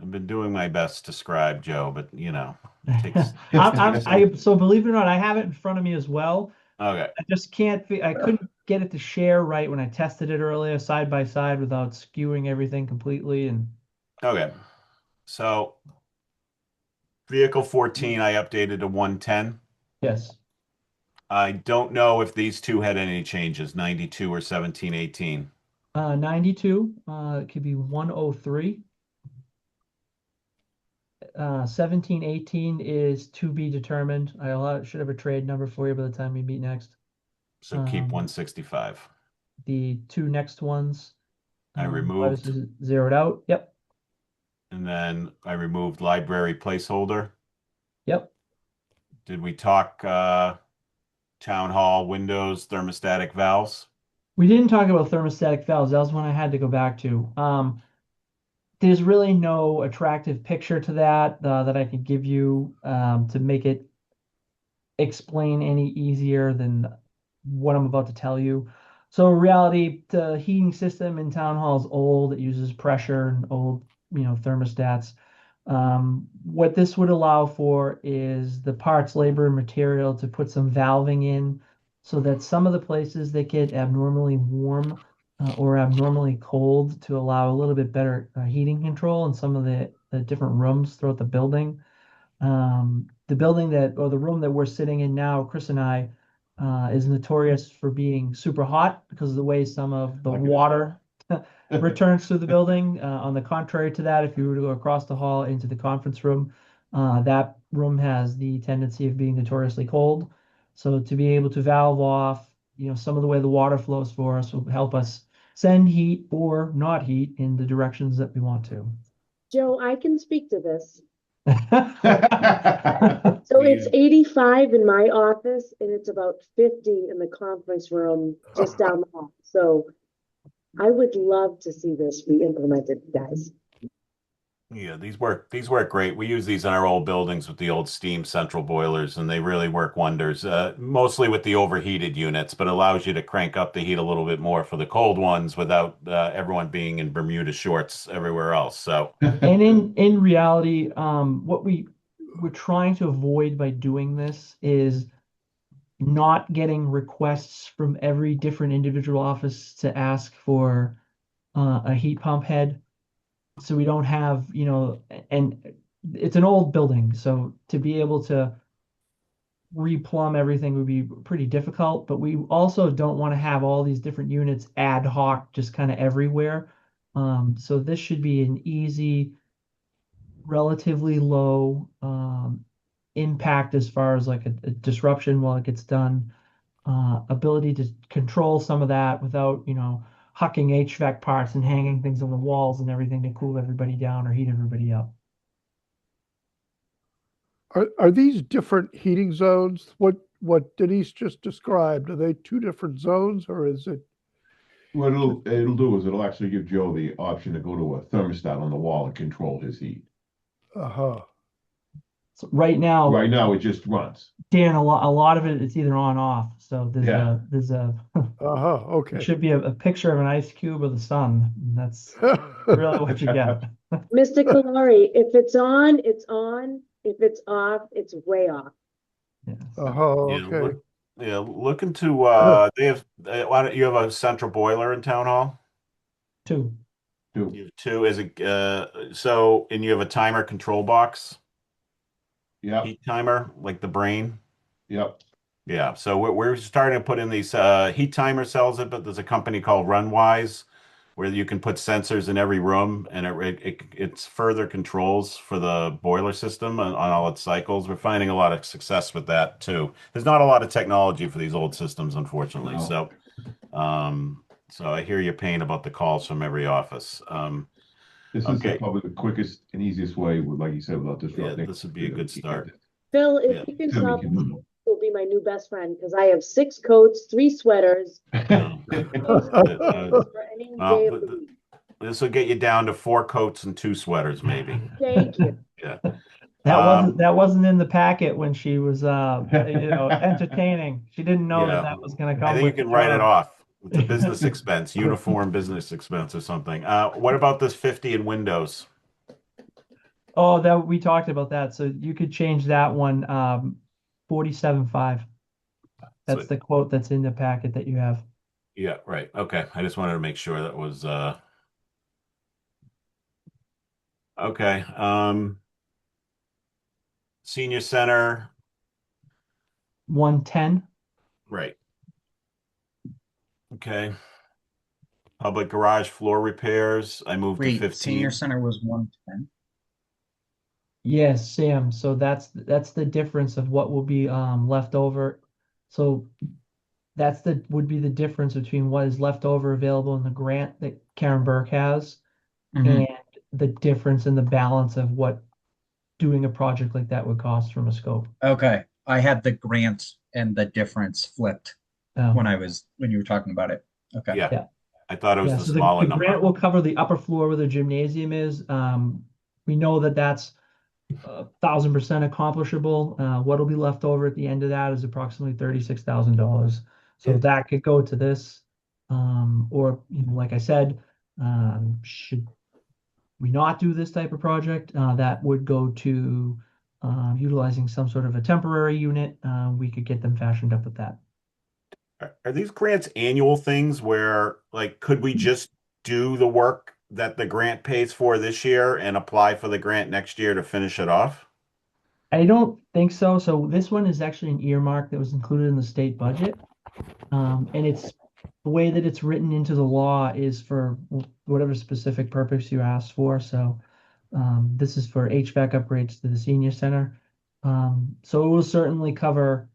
I've been doing my best to scribe, Joe, but you know, it takes. So believe it or not, I have it in front of me as well. Okay. I just can't, I couldn't get it to share right when I tested it earlier side by side without skewing everything completely. And Okay. So vehicle 14, I updated to 110. yes, I don't know if these two had any changes, 92 or 1718. 92, it could be 103. 1718 is to be determined. Should have a trade number for you by the time we meet next. So keep 165. The two next ones. I removed. Obviously zeroed out. Yep. And then I removed library placeholder. Yep. Did we talk town hall windows, thermostatic valves? We didn't talk about thermostatic valves. That was one I had to go back to. There's really no attractive picture to that that I could give you to make it explain any easier than what I'm about to tell you. So in reality, the heating system in town hall is old. It uses pressure and old, thermostats. What this would allow for is the parts, labor, and material to put some valving in so that some of the places that get abnormally warm or abnormally cold to allow a little bit better heating control in some of the different rooms throughout the building. The building or the room that we're sitting in now, Chris and I, is notorious for being super hot because of the way some of the water returns through the building. On the contrary to that, if you were to go across the hall into the conference room, that room has the tendency of being notoriously cold. So to be able to valve off, some of the way the water flows for us will help us send heat or not heat in the directions that we want to. Joe, I can speak to this. Yeah. So it's 85 in my office and it's about 50 in the conference room just down the hall. So I would love to see this be implemented, guys. Yeah, these work great. We use these in our old buildings with the old steam central boilers, and they really work wonders. Mostly with the overheated units, but allows you to crank up the heat a little bit more for the cold ones without everyone being in Bermuda shorts everywhere else. So, And in reality, what we're trying to avoid by doing this is not getting requests from every different individual office to ask for a heat pump head. So we don't have, and it's an old building, so to be able to replumb everything would be pretty difficult, but we also don't want to have all these different units ad hoc just kind of everywhere. So this should be an easy, relatively low impact as far as like a disruption while it gets done. Ability to control some of that without, hucking HVAC parts and hanging things on the walls and everything to cool everybody down or heat everybody up. Are these different heating zones? What Denise just described, are they two different zones or is it? What it'll do is it'll actually give Joe the option to go to a thermostat on the wall and control his heat. Uh-huh. So right now, Right now, it just runs. Dan, a lot of it it's either on or off. So there's a Uh-huh. there Okay. should be a picture of an ice cube of the sun. And that's really what you get. Mr. Kalari, if it's on, it's on. If it's off, it's way off. Yeah. Uh-huh. yeah, Okay. look into they have why don't you have a central boiler in town hall? Two. You have two. Is it so? And you have a timer control box, Yep, heat timer, like the brain. yep. Yeah, so we're starting to put in these heat timer sells it, but there's a company called Runwise where you can put sensors in every room and it's further controls for the boiler system on all its cycles. We're finding a lot of success with that too. There's not a lot of technology for these old systems, unfortunately. No. So I hear you pain about the calls from every office. This is Okay. probably the quickest and easiest way, like you said, without Yeah, disrupting. this would be a good start. Phil, Yeah. if you can Timmy solve, can do will be my new best friend because I have 6 coats, 3 sweaters, Uh, for any well, day of the week. this will get you down to 4 coats and 2 sweaters, maybe. Thank you. Yeah. That wasn't in the packet when she was entertaining. She didn't know Yeah. that was going to I come think you with the can write it job. off. It's a business expense, uniform business expense or something. What about this 50 in Windows? Oh, that we talked about that. So you could change that one 47.5. That's So- the quote that's in the packet that you have. Yeah, right. Okay. I just wanted to make sure that was okay. Senior center, 110. right. Okay. Public garage floor repairs, I moved to Wait, 15. senior center was 110. Yes, Sam. So that's the difference of what will be left over. So that's would be the difference between what is left over available in the grant that Karen Burke has Mhm. and the difference in the balance of what doing a project like that would cost from a scope. Okay, I had the grant and the difference flipped Um, when you were talking about it. Okay. Yeah. Yeah. I thought it was Yeah, the so smaller the grant number. will cover the upper floor where the gymnasium is. We know that that's 1,000% accomplishable. What'll be left over at the end of that is approximately $36,000. So that could go to this, or like I said, should we not do this type of project, that would go to utilizing some sort of a temporary unit. We could get them fashioned up with that. Are these grants annual things where, like, could we just do the work that the grant pays for this year and apply for the grant next year to finish it off? I don't think so. So this one is actually an earmark that was included in the state budget. And it's the way that it's written into the law is for whatever specific purpose you asked for. So this is for HVAC upgrades to the senior center. So it will certainly cover,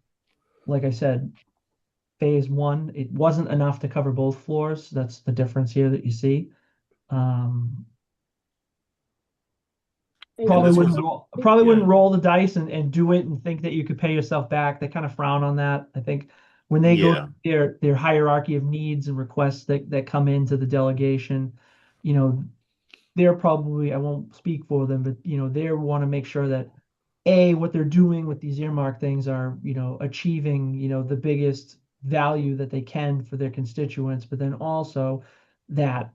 like I said, phase one. It wasn't enough to cover both floors. That's the difference here that you see. And Probably this wouldn't was a- roll, probably Yeah. wouldn't roll the dice and do it and think that you could pay yourself back. They kind of frown on that. I think when they go Yeah. to their hierarchy of needs and requests that come into the delegation, you know, they're probably, I won't speak for them, but they want to make sure that what they're doing with these earmark things are, achieving, the biggest value that they can for their constituents, but then also that,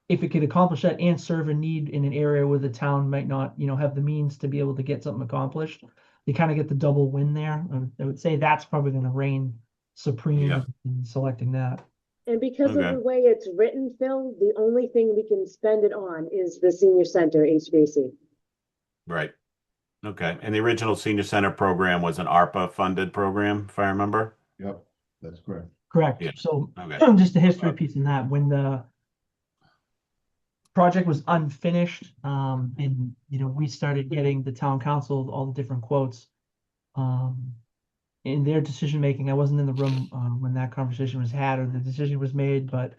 if it could accomplish that and serve a need in an area where the town might not, have the means to be able to get something accomplished, they kind of get the double win there. I would say that's probably going to reign supreme Yeah. in selecting that. And because of Okay. the way it's written, Phil, the only thing we can spend it on is the senior center HVAC. Right. Okay. And the original senior center program was an ARPA funded program, if I remember. Yep, that's correct. Correct. Yeah. So Okay. just a history piece in that when the project was unfinished, and we started getting the town council all the different quotes, in their decision making. I wasn't in the room when that conversation was had or the decision was made, but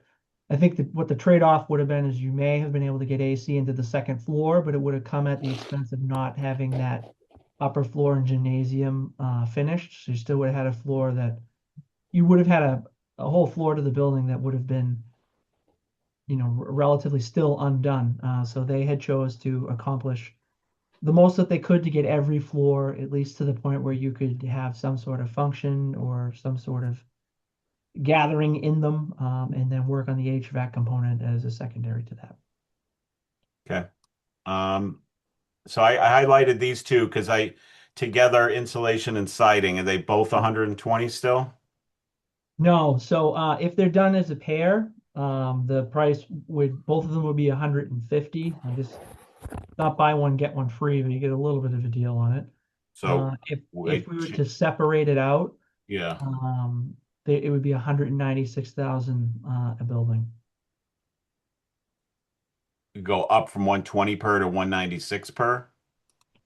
I think that what the trade-off would have been is you may have been able to get AC into the second floor, but it would have come at the expense of not having that upper floor and gymnasium finished. So you still would have had a floor that you would have had a whole floor to the building that would have been, relatively still undone. So they had chose to accomplish the most that they could to get every floor at least to the point where you could have some sort of function or some sort of gathering in them, and then work on the HVAC component as a secondary to that. Okay. So I highlighted these two because together insulation and siding, are they both 120 still? No, so if they're done as a pair, the price both of them would be 150. I just not buy one get one free, but you get a little bit of a deal on it. So If wait, we were to separate it out, yeah, it would be 196,000 a building. go up from 120 per to 196 per,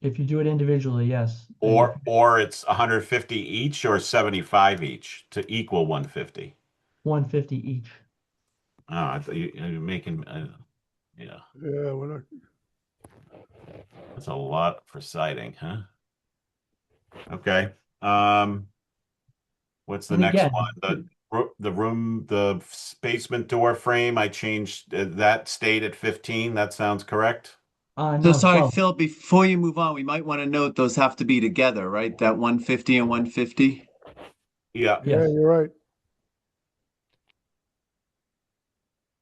If you do it individually, yes. or it's 150 each or 75 each to equal 150. 150 each. Oh, I thought you're making, yeah, Yeah, we're not. that's a lot for siding, huh? Okay. What's the And next again, one? The basement door frame, I changed that stayed at 15. That sounds correct. So no, sorry, 12. Phil, before you move on, we might want to note those have to be together, right? That 150 and 150. Yeah. Yeah, Yes. you're right.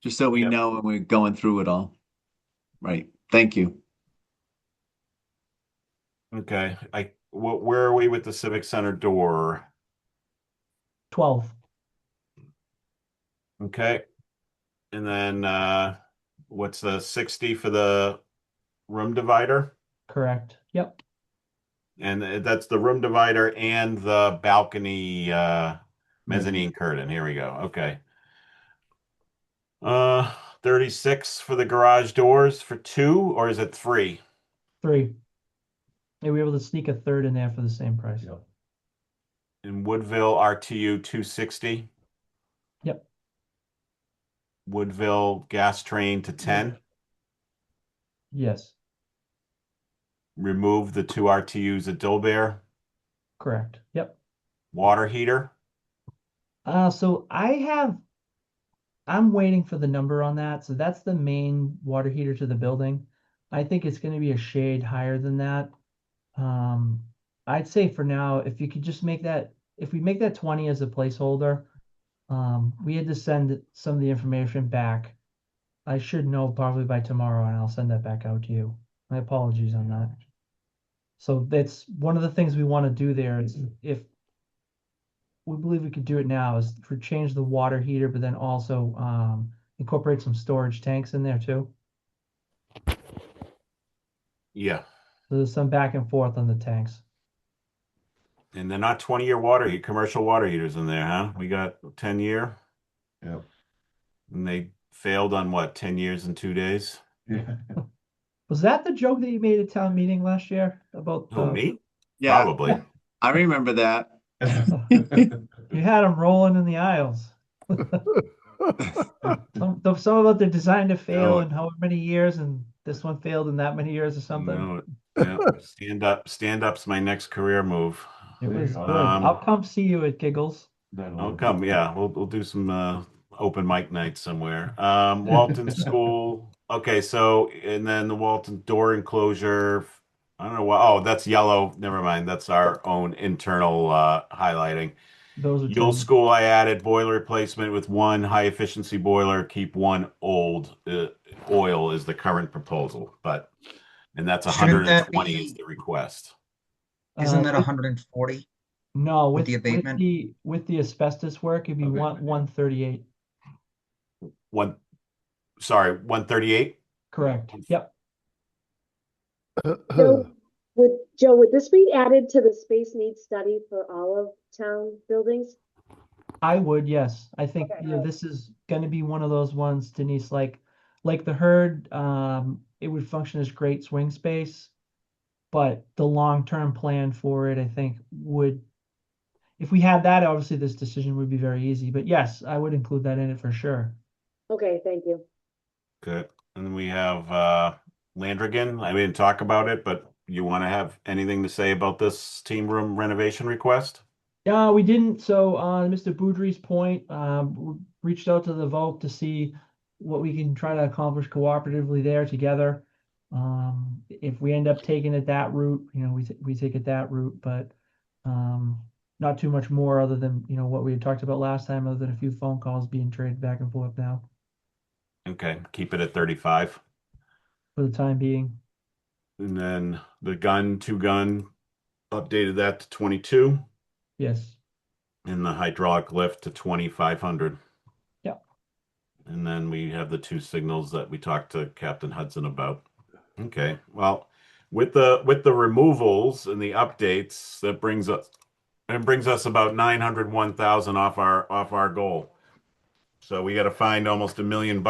Just so we Yep. know when we're going through it all. Right. Thank you. Okay. Where are we with the Civic Center door? 12. Okay. And then what's the 60 for the room divider? Correct. Yep. And that's the room divider and the balcony mezzanine curtain. Here we go. Okay. 36 for the garage doors for two, or is it three? 3. They were able to sneak a third in there for the same price. Yep. In Woodville, RTU 260. Yep. Woodville gas train to 10. Yes. Remove the two RTUs at Dilbear. Correct. Yep. Water heater. So I'm waiting for the number on that. So that's the main water heater to the building. I think it's going to be a shade higher than that. Um, I'd say for now, if you could just make that, if we make that 20 as a placeholder, we had to send some of the information back. I should know probably by tomorrow, and I'll send that back out to you. My apologies on that. So that's one of the things we want to do there is if we believe we could do it now is for change the water heater, but then also incorporate some storage tanks in there too. Yeah. So there's some back and forth on the tanks. And they're not 20-year commercial water heaters in there, huh? We got 10-year. Yep. And they failed on what, 10 years and 2 days? Yeah. Was that the joke that you made at town meeting last year about Oh, me? Yeah, Probably. I remember that. You had them rolling in the aisles. Some about the design to fail No, in however many years, and this one failed in that many years or something. no. Yeah. Stand up's my next career move. It There you was go. good. I'll come see you at Giggles. I'll come. Yeah, we'll do some open mic night somewhere. Walton School. Okay, so and then the Walton door enclosure. I don't know what. Oh, that's yellow. Never mind. That's our own internal highlighting. Those are Yule 10. School, I added boiler replacement with one high efficiency boiler. Keep one old oil is the current proposal, and that's Shouldn't that 120 is be, the request. isn't that With 140 no, with with the abatement? with the asbestos work, it'd be Okay. 138. One, sorry, 138. Correct. Yep. Joe, would this be added to the space needs study for all of town buildings? I would, yes. I think Okay. this is going to be one of those ones, Denise, like the herd, it would function as great swing space, but the long-term plan for it, I think, would, if we had that, obviously this decision would be very easy. But yes, I would include that in it for sure. Okay, thank you. Good. And then we have Landrigan. I didn't talk about it, but you want to have anything to say about this team room renovation request? Yeah, we didn't. So on Mr. Boudry's point, reached out to the vote to see what we can try to accomplish cooperatively there together. If we end up taking it that route, we take it that route, but not too much more other than, what we had talked about last time, other than a few phone calls being traded back and forth now Okay, keep it at 35. for the time being. And then the two gun, updated that to 22. Yes. And the hydraulic lift to 2,500. Yeah. And then we have the two signals that we talked to Captain Hudson about. Okay. Well, with the removals and the updates, that brings us about 901,000 off our goal. So we got to find almost $1 million.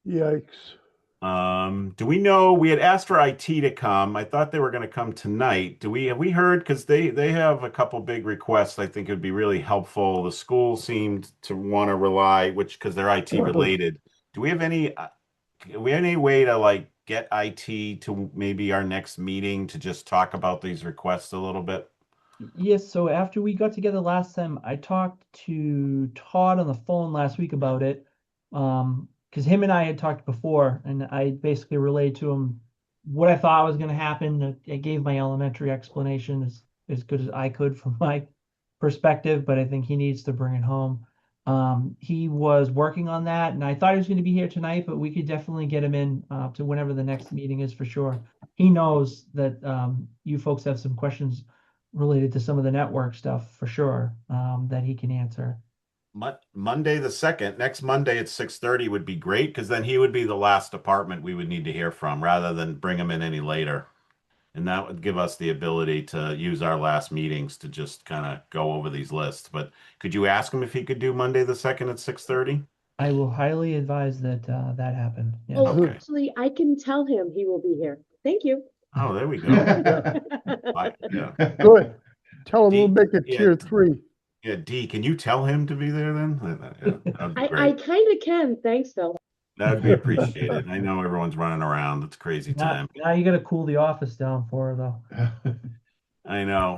Yikes. Do we know, we had asked for IT to come. I thought they were going to come tonight. Have we heard? Because they have a couple big requests. I think it would be really helpful. The school seemed to want to rely, because they're IT related. Do we have any way to like get IT to maybe our next meeting to just talk about these requests a little bit? Yes, so after we got together last time, I talked to Todd on the phone last week about it. Because him and I had talked before, and I basically relayed to him what I thought was going to happen. I gave my elementary explanation as good as I could from my perspective, but I think he needs to bring it home. He was working on that, and I thought he was going to be here tonight, but we could definitely get him in to whenever the next meeting is for sure. He knows that you folks have some questions related to some of the network stuff for sure that he can answer. Monday the 2nd, next Monday at 6:30 would be great, because then he would be the last department we would need to hear from rather than bring him in any later. And that would give us the ability to use our last meetings to just kind of go over these lists. But could you ask him if he could do Monday the 2nd at 6:30? I will highly advise that that happen. Yes. Oh, Okay. actually, I can tell him he will be here. Thank you. Oh, there we go. Yeah. Good. Tell him we'll D- make it yeah. tier 3. Yeah, D, can you tell him to be there then? Yeah, that would be I great. kind of can. Thanks, Phil. That would be appreciated. I know everyone's running around. It's crazy time. Now you got to cool the office down for her, though. I know.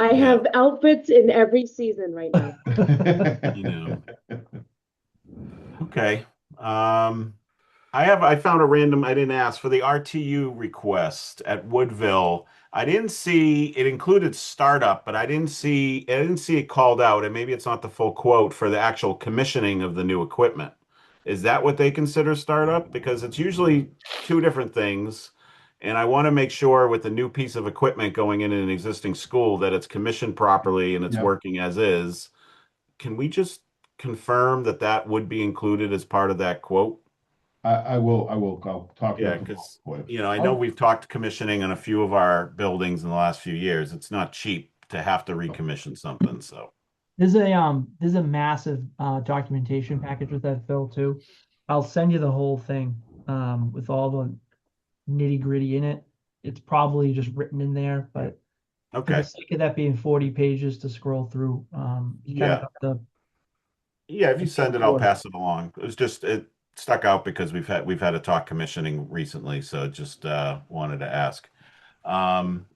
I have outfits in every season right now. You know. Okay. I found a random, I didn't ask for the RTU request at Woodville. I didn't see it included startup, but I didn't see it called out, and maybe it's not the full quote for the actual commissioning of the new equipment. Is that what they consider startup? Because it's usually two different things. And I want to make sure with the new piece of equipment going in an existing school that it's commissioned properly and it's Yep. working as is. Can we just confirm that that would be included as part of that quote? I'll talk Yeah, about the because quote. I know we've talked commissioning on a few of our buildings in the last few years. It's not cheap to have to recommission something. So, There's a massive documentation package with that, Phil, too. I'll send you the whole thing with all the nitty-gritty in it. It's probably just written in there, but for the okay. sake of that being 40 pages to scroll through, you kind of Yeah. have to Yeah, if you send it, I'll order. pass it along. It stuck out because we've had a talk commissioning recently, so just wanted to ask. Um,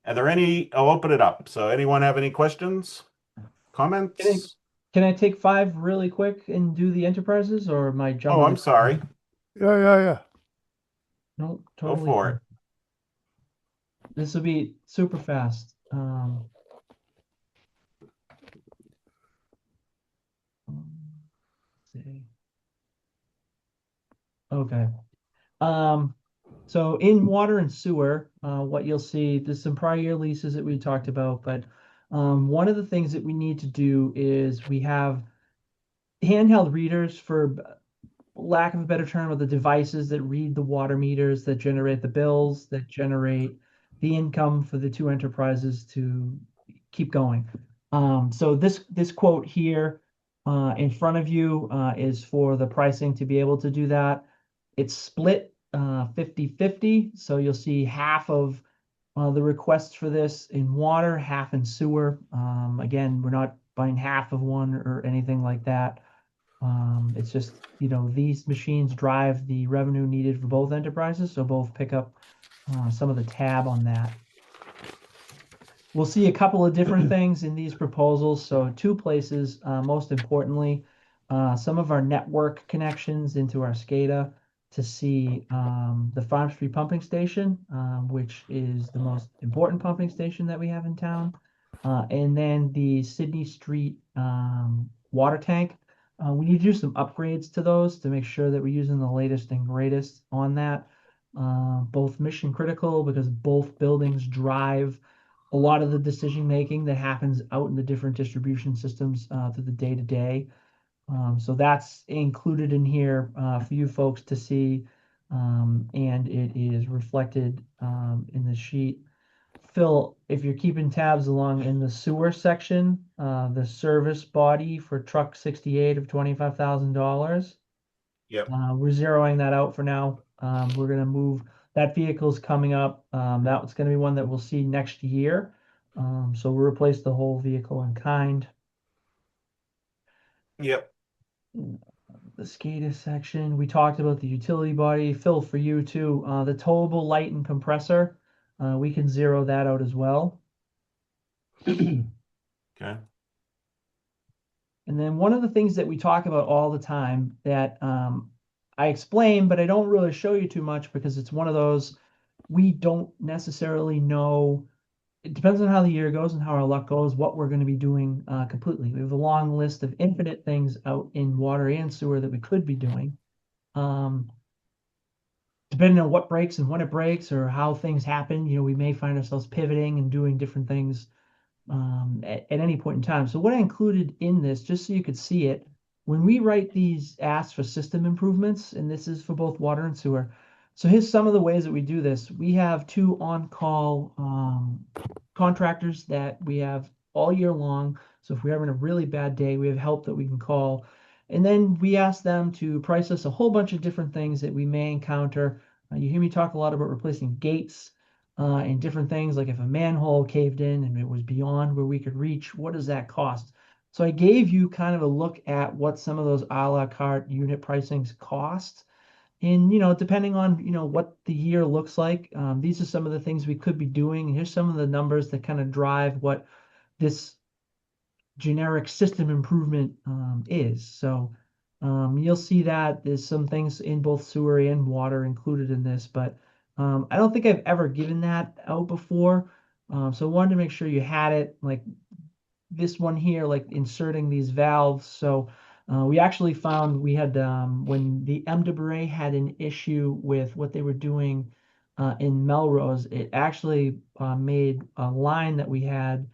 are there any? I'll open it up. So, anyone have any questions, Can I, comments? can I take five really quick and do the enterprises, or am I Oh, I'm jumbling? sorry. Yeah. No, Go totally for fine. it. This will be super fast. Let's see. Okay. Um, so in water and sewer, what you'll see, there's some prior year leases that we talked about, but one of the things that we need to do is we have handheld readers, for lack of a better term, of the devices that read the water meters, that generate the bills, that generate the income for the two enterprises to keep going. So this quote here in front of you is for the pricing to be able to do that. It's split 50-50. So you'll see half of the requests for this in water, half in sewer. Again, we're not buying half of one or anything like that. It's just, these machines drive the revenue needed for both enterprises, so both pick up some of the tab on that. We'll see a couple of different things in these proposals. So two places, most importantly, some of our network connections into our SCADA to see the Farm Street pumping station, which is the most important pumping station that we have in town. And then the Sydney Street water tank. We need to do some upgrades to those to make sure that we're using the latest and greatest on that. Both mission critical because both buildings drive a lot of the decision making that happens out in the different distribution systems through the day to day. So that's included in here for you folks to see, and it is reflected in the sheet. Phil, if you're keeping tabs along in the sewer section, the service body for truck 68 of $25,000. Yep. We're zeroing that out for now. We're going to move that vehicle's coming up. That's going to be one that we'll see next year. So we'll replace the whole vehicle in kind. Yep. The SCADA section, we talked about the utility body. Phil, for you too, the towable light and compressor, we can zero that out as well. Okay. And then one of the things that we talk about all the time that I explain, but I don't really show you too much because it's one of those we don't necessarily know. It depends on how the year goes and how our luck goes, what we're going to be doing completely. We have a long list of infinite things out in water and sewer that we could be doing. Depending on what breaks and when it breaks or how things happen, we may find ourselves pivoting and doing different things at any point in time. So what I included in this, just so you could see it, when we write these asks for system improvements, and this is for both water and sewer. So here's some of the ways that we do this. We have two on-call contractors that we have all year long. So if we're having a really bad day, we have help that we can call. And then we ask them to price us a whole bunch of different things that we may encounter. You hear me talk a lot about replacing gates and different things, like if a manhole caved in and it was beyond where we could reach, what does that cost? So I gave you kind of a look at what some of those a la carte unit pricings cost. And, depending on, what the year looks like, these are some of the things we could be doing. Here's some of the numbers that kind of drive what this generic system improvement is. So You'll see that there's some things in both sewer and water included in this, but I don't think I've ever given that out before. So I wanted to make sure you had it, like this one here, like inserting these valves. So we actually found we had when the M. de Bray had an issue with what they were doing in Melrose, it actually made a line that we had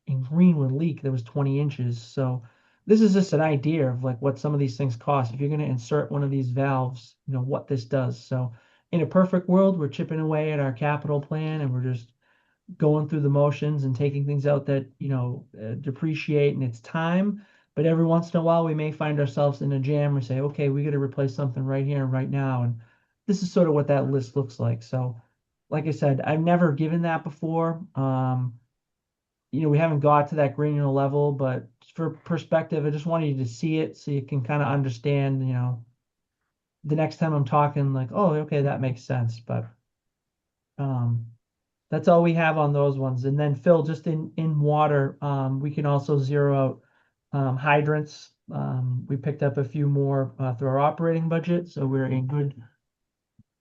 in Greenwood leak that was 20 inches. So this is just an idea of like what some of these things cost. If you're going to insert one of these valves, you know what this does. So in a perfect world, we're chipping away at our capital plan and we're just going through the motions and taking things out that, depreciate in its time. But every once in a while, we may find ourselves in a jam or say, okay, we got to replace something right here and right now. And this is sort of what that list looks like. So, like I said, I've never given that before. We haven't got to that granular level, but for perspective, I just wanted you to see it so you can kind of understand, the next time I'm talking, like, oh, okay, that makes sense. But um, that's all we have on those ones. And then Phil, just in water, we can also zero out hydrants. We picked up a few more through our operating budget, so we're in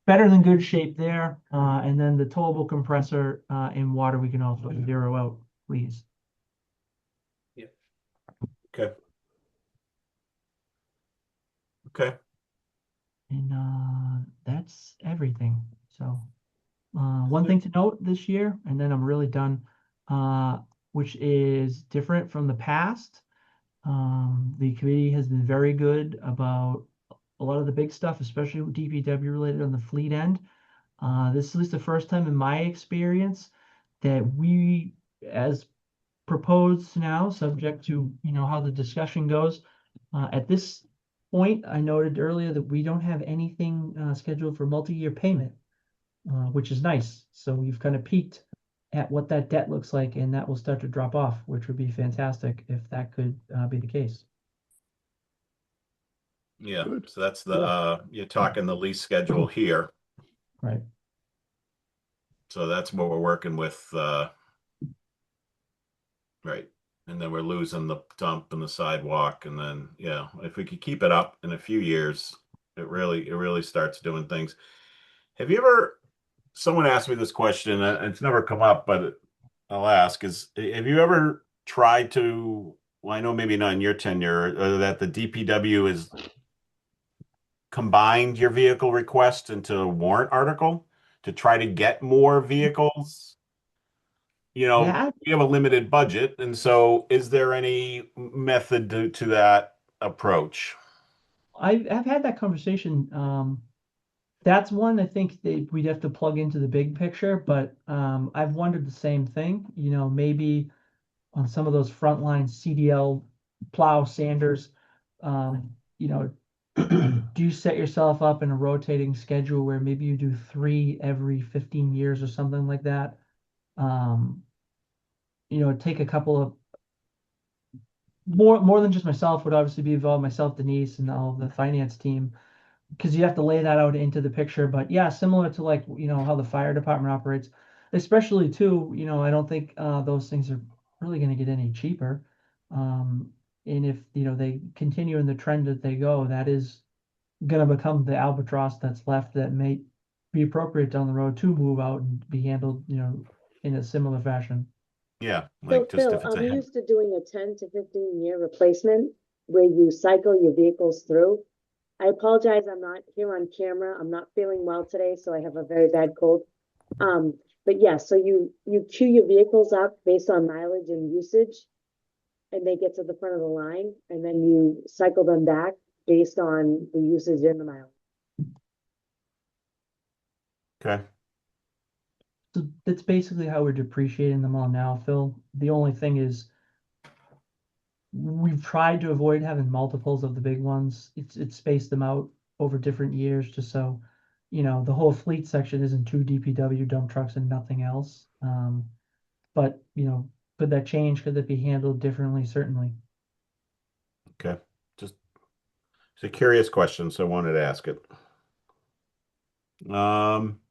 better than good shape there. And then the towable compressor in water, we can also zero out, please. Okay. Okay. And that's everything. So one thing to note this year, and then I'm really done, which is different from the past. The committee has been very good about a lot of the big stuff, especially with DPW related on the fleet end. This is at least the first time in my experience that we, as proposed now, subject to, how the discussion goes, at this point, I noted earlier that we don't have anything scheduled for multi-year payment, which is nice. So we've kind of peaked at what that debt looks like, and that will start to drop off, which would be fantastic if that could be the case. Yeah. Good. So that's you're talking the lease schedule here. Right. So that's what we're working with. Right. And then we're losing the dump and the sidewalk. And then, yeah, if we could keep it up in a few years, it really starts doing things. Have you ever, someone asked me this question, and it's never come up, but I'll ask, have you ever tried to, well, I know maybe not in your tenure, that the DPW is combined your vehicle request into a warrant article to try to get more vehicles? Yeah, We have a limited budget, and so is there any method to that approach? I've had that conversation. That's one I think that we'd have to plug into the big picture, but I've wondered the same thing. Maybe on some of those frontline CDL plow sanders, you know, do you set yourself up in a rotating schedule where maybe you do 3 every 15 years or something like that? Um, take a couple of more than just myself would obviously be involved, myself, Denise, and all the finance team, because you have to lay that out into the picture. But yeah, similar to like, how the fire department operates, especially too, I don't think those things are really going to get any cheaper. Um, and if, they continue in the trend that they go, that is going to become the albatross that's left that may be appropriate down the road to move out and be handled, in a similar fashion. Yeah, So like just Phil, if it's I'm a used to doing a 10 to 15 year replacement where you cycle your vehicles through. I apologize, I'm not here on camera. I'm not feeling well today, so I have a very bad cold. But yeah, so you queue your vehicles up based on mileage and usage, and they get to the front of the line, and then you cycle them back based on the usage and the mileage. Okay. So that's basically how we're depreciating them all now, Phil. The only thing is we've tried to avoid having multiples of the big ones. It's spaced them out over different years just so, the whole fleet section isn't 2 DPW dump trucks and nothing else. But, could that change? Could that be handled differently? Certainly. Okay. Just it's a curious question, so I wanted to ask it.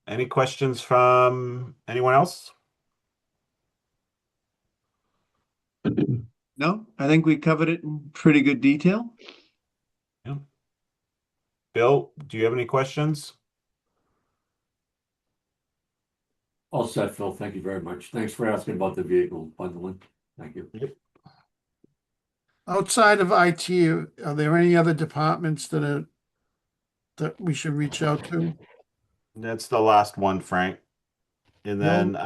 Any questions from anyone else? No, I think we covered it in pretty good detail. Yeah. Bill, do you have any questions? All set, Phil. Thank you very much. Thanks for asking about the vehicle bundling. Thank you. Yep. Outside of IT, are there any other departments that we should reach out to? That's the last one, Frank. And No. then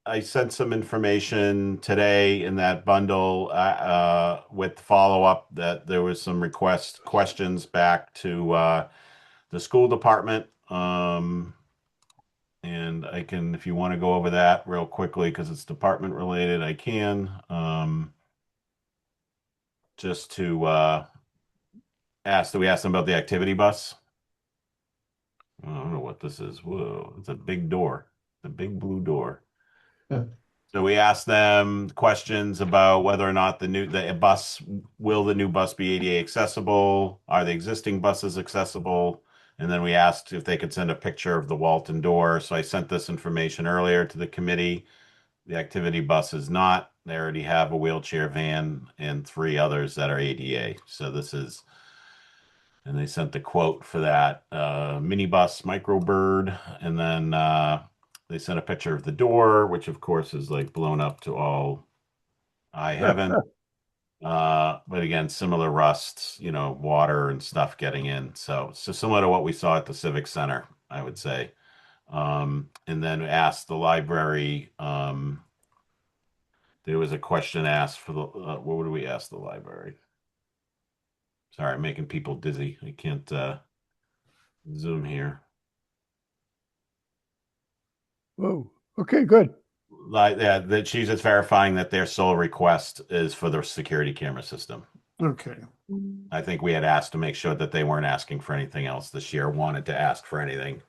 I sent some information today in that bundle with follow-up that there was some questions back to the school department. And I can, if you want to go over that real quickly, because it's department related, I can. Just to do we ask them about the activity bus? I don't know what this is. Whoa, it's a big door. It's a big blue door. So we asked them questions about whether or not the new bus will the new bus be ADA accessible? Are the existing buses accessible? And then we asked if they could send a picture of the Walton door. So I sent this information earlier to the committee. The activity bus is not. They already have a wheelchair van and 3 others that are ADA. So this is, and they sent the quote for that minibus microbird, and then they sent a picture of the door, which of course is like blown up to all I haven't. But again, similar rusts, water and stuff getting in. So similar to what we saw at the Civic Center, I would say. And then asked the library. There was a question asked for the what would we ask the library? Sorry, I'm making people dizzy. I can't zoom here. Whoa. Okay, good. Like that she's just verifying that their sole request is for the security camera system. Okay. I think we had asked to make sure that they weren't asking for anything else this year, wanted to ask for anything.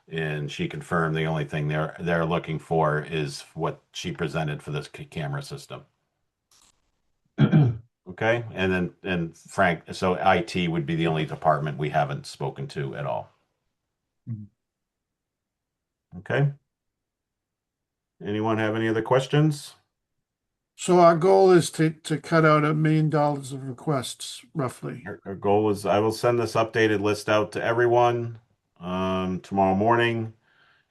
And she confirmed the only thing they're looking for is what she presented for this camera system. Okay. And Frank, so IT would be the only department we haven't spoken to at all. Okay. Anyone have any other questions? So our goal is to cut out $1 million of requests, roughly. Our goal is I will send this updated list out to everyone tomorrow morning,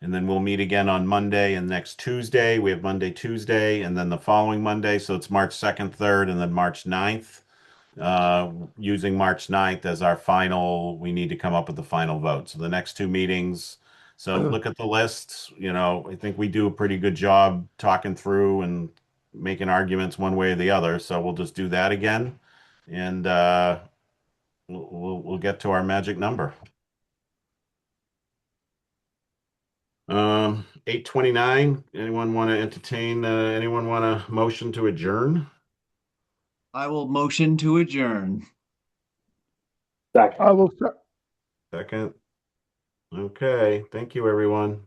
and then we'll meet again on Monday and next Tuesday. We have Monday, Tuesday, and then the following Monday. So it's March 2nd, 3rd, and then March 9th. Using March 9th as our final, we need to come up with the final vote. So the next 2 meetings. So look at the lists. I think we do a pretty good job talking through and making arguments one way or the other. So we'll just do that again, and we'll get to our magic number. 8:29. Anyone want to entertain? Anyone want a motion to adjourn? I will motion to adjourn. I will. Second. Okay. Thank you, everyone.